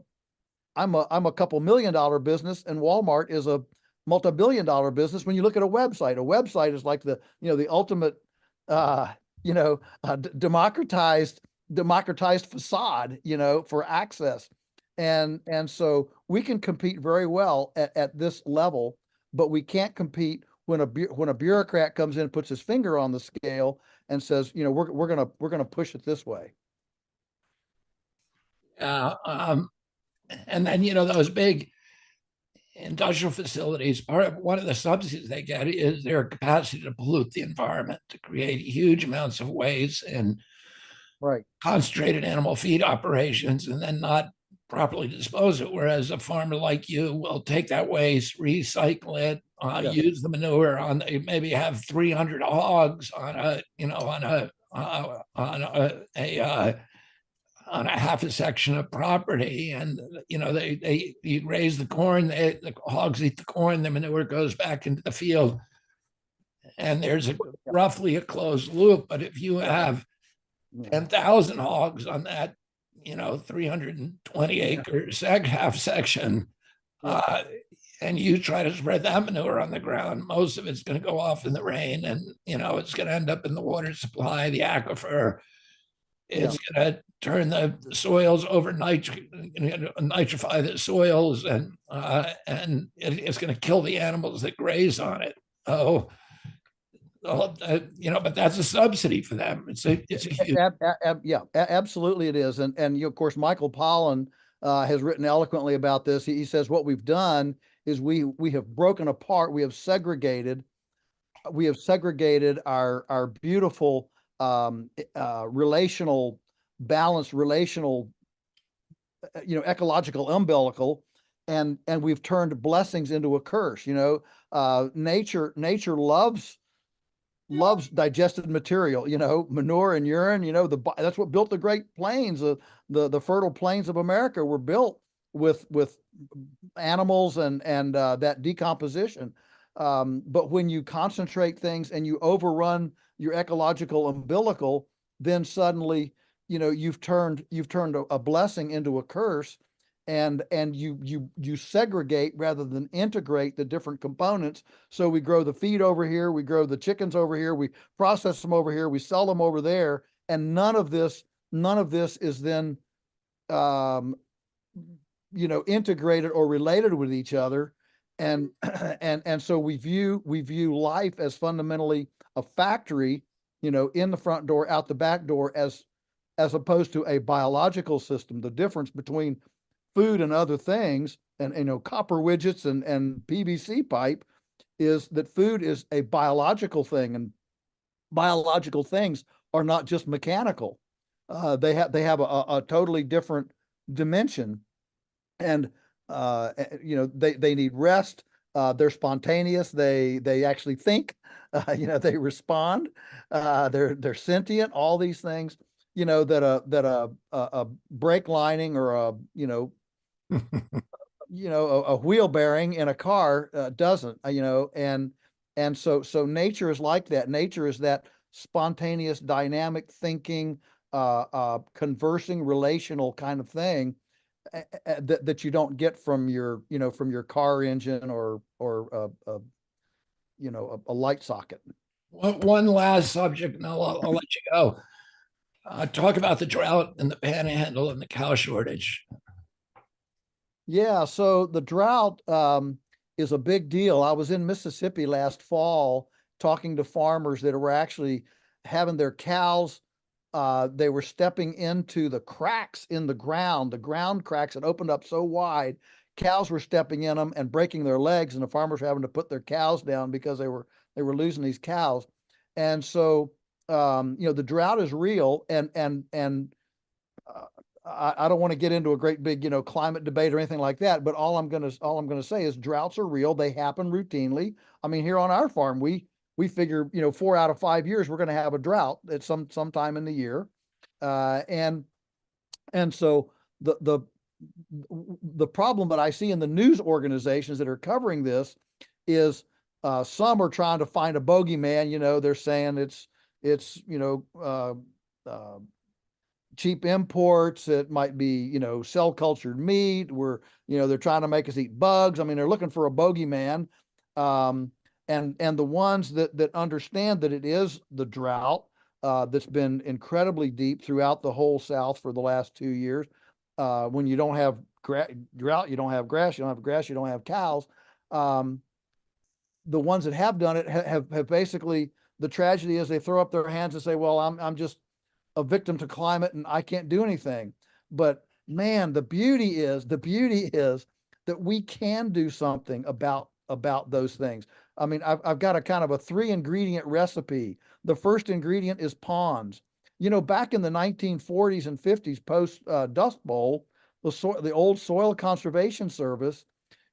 [SPEAKER 4] couple $1 million business and Walmart is a multi-billion-dollar business. When you look at a website is like the ultimate, democratized facade, for access. And so we can compete very well at this level, but we can't compete when a bureaucrat comes in and puts his finger on the scale and says, we're gonna push it this way.
[SPEAKER 9] And then those big industrial facilities, one of the subsidies they get is their capacity to pollute the environment, to create huge amounts of waste and concentrated animal feed operations, and then not properly dispose it. Whereas a farmer like you will take that waste, recycle it, use the manure maybe have 300 hogs on a half a section of property, and you raise the corn, the hogs eat the corn, the manure goes back into the field, and there's roughly a closed loop. But if you have 10,000 hogs on that 320 acre half section, and you try to spread that manure on the ground, most of it's going to go off in the rain, and it's going to end up in the water supply, the aquifer. It's going to turn the soils over, nitrify the soils, and it's going to kill the animals that graze on it. But that's a subsidy for them.
[SPEAKER 4] Absolutely it is. And of course, Michael Pollan has written eloquently about this. He says what we've done is we have broken apart, we have segregated our beautiful relational, balanced relational, ecological umbilical, and we've turned blessings into a curse. Nature loves digested material, manure and urine. That's what built the Great Plains. The fertile plains of America were built with animals and that decomposition. But when you concentrate things and you overrun your ecological umbilical, then suddenly, you've turned a blessing into a curse, and you segregate rather than integrate the different components. So we grow the feed over here, we grow the chickens over here, we process them over here, we sell them over there, and none of this is then integrated or related with each other. And so we view life as fundamentally a factory, in the front door, out the back door, as opposed to a biological system. The difference between food and other things, and copper widgets and PVC pipe, is that food is a biological thing, and biological things are not just mechanical. They have a totally different dimension, and they need rest. They're spontaneous. They actually think. They respond. They're sentient. All these things, that a brake lining or a wheel bearing in a car doesn't. And so nature is like that. Nature is that spontaneous, dynamic thinking, conversing, relational kind of thing that you don't get from your car engine or a light socket.
[SPEAKER 9] One last subject, and I'll let you go. Talk about the drought and the panhandle and the cow shortage.
[SPEAKER 4] Yeah, so the drought is a big deal. I was in Mississippi last fall talking to farmers that were actually having their cows. They were stepping into the cracks in the ground cracks that opened up so wide. Cows were stepping in them and breaking their legs, and the farmers were having to put their cows down because they were losing these cows. And so, the drought is real, and I don't want to get into a great big, climate debate or anything like that. But all I'm gonna say is droughts are real. They happen routinely. I mean, here on our farm, we figure, 4 out of 5 years we're going to have a drought at sometime in the year, and so the problem that I see in the news organizations that are covering this is some are trying to find a bogeyman. They're saying it's cheap imports. It might be cell cultured meat. They're trying to make us eat bugs. I mean, they're looking for a bogeyman. And the ones that understand that it is the drought that's been incredibly deep throughout the whole South for the last 2 years. When you don't have drought, you don't have grass. You don't have grass, you don't have cows. The ones that have done it have basically, the tragedy is they throw up their hands and say, well, I'm just a victim to climate and I can't do anything. But man, the beauty is that we can do something about those things. I mean, I've got a kind of a 3-ingredient recipe. The first ingredient is ponds. Back in the 1940s and 50s, post Dust Bowl, the old Soil Conservation Service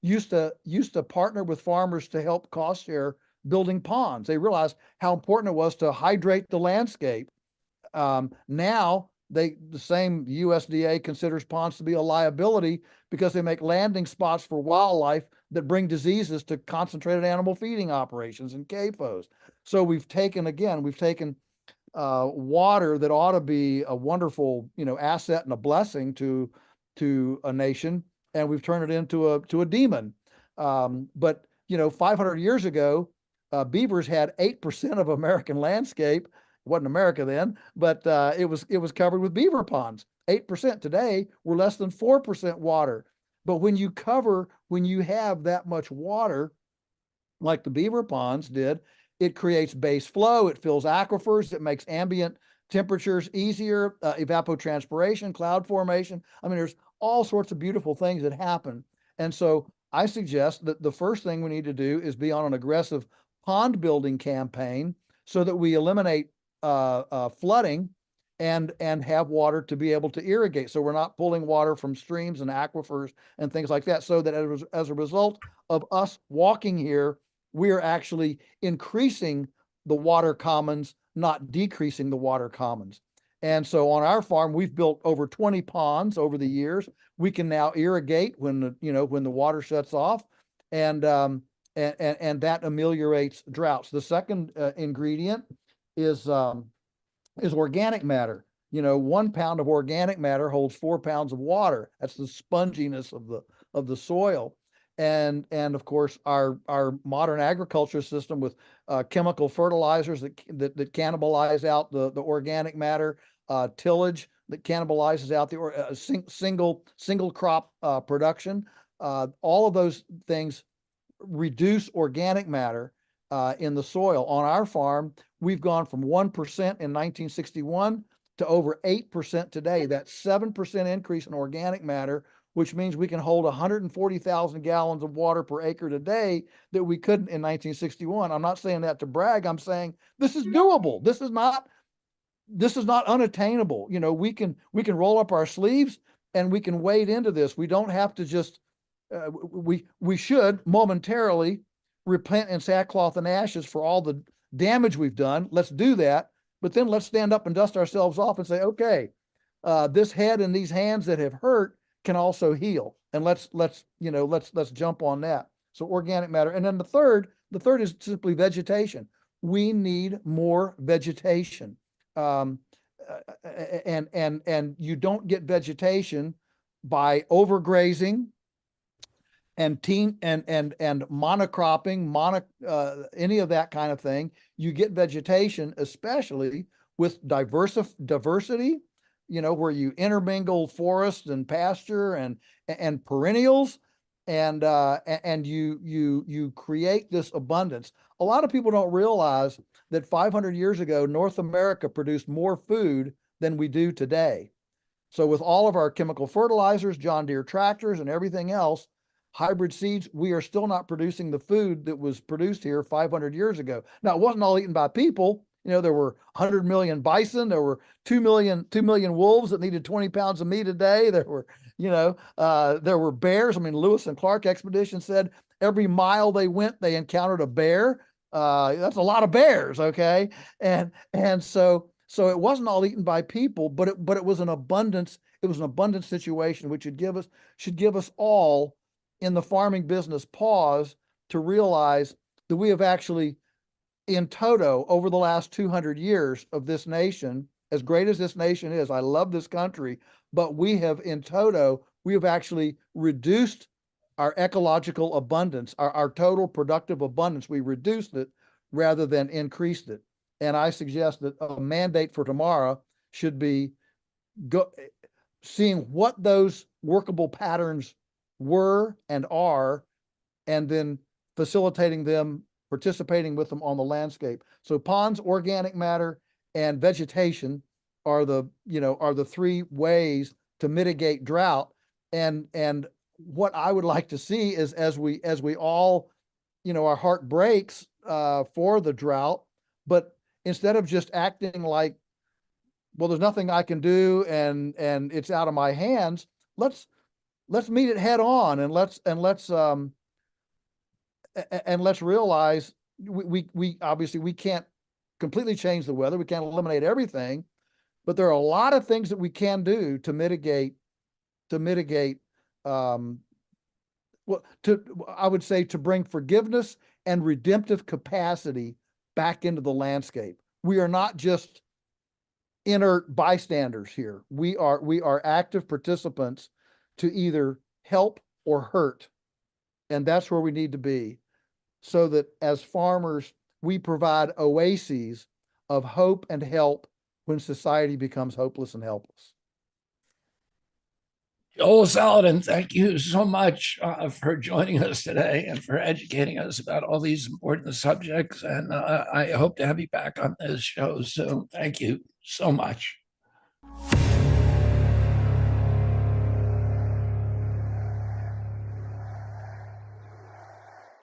[SPEAKER 4] used to partner with farmers to help cost share building ponds. They realized how important it was to hydrate the landscape. Now the same USDA considers ponds to be a liability because they make landing spots for wildlife that bring diseases to concentrated animal feeding operations and CAFOs. So we've taken water that ought to be a wonderful, asset and a blessing to a nation, and we've turned it into a demon. But 500 years ago, beavers had 8% of American landscape. It wasn't America then, but it was covered with beaver ponds. 8%. Today, we're less than 4% water. But when you have that much water, like the beaver ponds did, it creates base flow, it fills aquifers, it makes ambient temperatures easier, evapotranspiration, cloud formation. I mean, there's all sorts of beautiful things that happen. And so I suggest that the first thing we need to do is be on an aggressive pond building campaign so that we eliminate flooding and have water to be able to irrigate. So we're not pulling water from streams and aquifers and things like that. So that as a result of us walking here, we're actually increasing the water commons, not decreasing the water commons. And so on our farm, we've built over 20 ponds over the years. We can now irrigate when the water shuts off, and that ameliorates droughts. The second ingredient is organic matter. 1 pound of organic matter holds 4 pounds of water. That's the sponginess of the soil. And of course, our modern agriculture system with chemical fertilizers that cannibalize out the organic matter, tillage that cannibalizes out the single crop production. All of those things reduce organic matter in the soil. On our farm, we've gone from 1% in 1961 to over 8% today. That's 7% increase in organic matter, which means we can hold 140,000 gallons of water per acre today that we couldn't in 1961. I'm not saying that to brag. I'm saying this is doable. This is not unattainable. We can roll up our sleeves and we can wade into this. We don't have to just we should momentarily repent in sackcloth and ashes for all the damage we've done. Let's do that, but then let's stand up and dust ourselves off and say, okay, this head and these hands that have hurt can also heal, and let's jump on that. So organic matter, and then the third is simply vegetation. We need more vegetation, and you don't get vegetation by overgrazing and monocropping, any of that kind of thing. You get vegetation, especially with diversity. Where you intermingle forest and pasture and perennials, and you create this abundance. A lot of people don't realize that 500 years ago, North America produced more food than we do today. So with all of our chemical fertilizers, John Deere tractors, and everything else, hybrid seeds, we are still not producing the food that was produced here 500 years ago. Now, it wasn't all eaten by people. There were 100 million bison. There were 2 million wolves that needed 20 pounds of meat a day. There were bears. I mean, Lewis and Clark expedition said every mile they went, they encountered a bear. That's a lot of bears. Okay. And so it wasn't all eaten by people, but it was an abundance. It was an abundant situation, which should give us all in the farming business pause to realize that we have actually, in toto, over the last 200 years of this nation, as great as this nation is, I love this country, but we have actually reduced our ecological abundance, our total productive abundance. We reduced it rather than increased it. And I suggest that a mandate for tomorrow should be seeing what those workable patterns were and are, and then facilitating them, participating with them on the landscape. So ponds, organic matter, and vegetation are the three ways to mitigate drought. And what I would like to see is, as we all, our heart breaks for the drought, but instead of just acting like, well, there's nothing I can do and it's out of my hands, let's meet it head on, and let's realize we obviously we can't completely change the weather. We can't eliminate everything, but there are a lot of things that we can do to mitigate I would say, to bring forgiveness and redemptive capacity back into the landscape. We are not just inert bystanders here. We are active participants to either help or hurt. And that's where we need to be, so that as farmers, we provide oases of hope and help when society becomes hopeless and helpless.
[SPEAKER 9] Joel Saladin, thank you so much for joining us today and for educating us about all these important subjects. And I hope to have you back on this show soon. Thank you so much.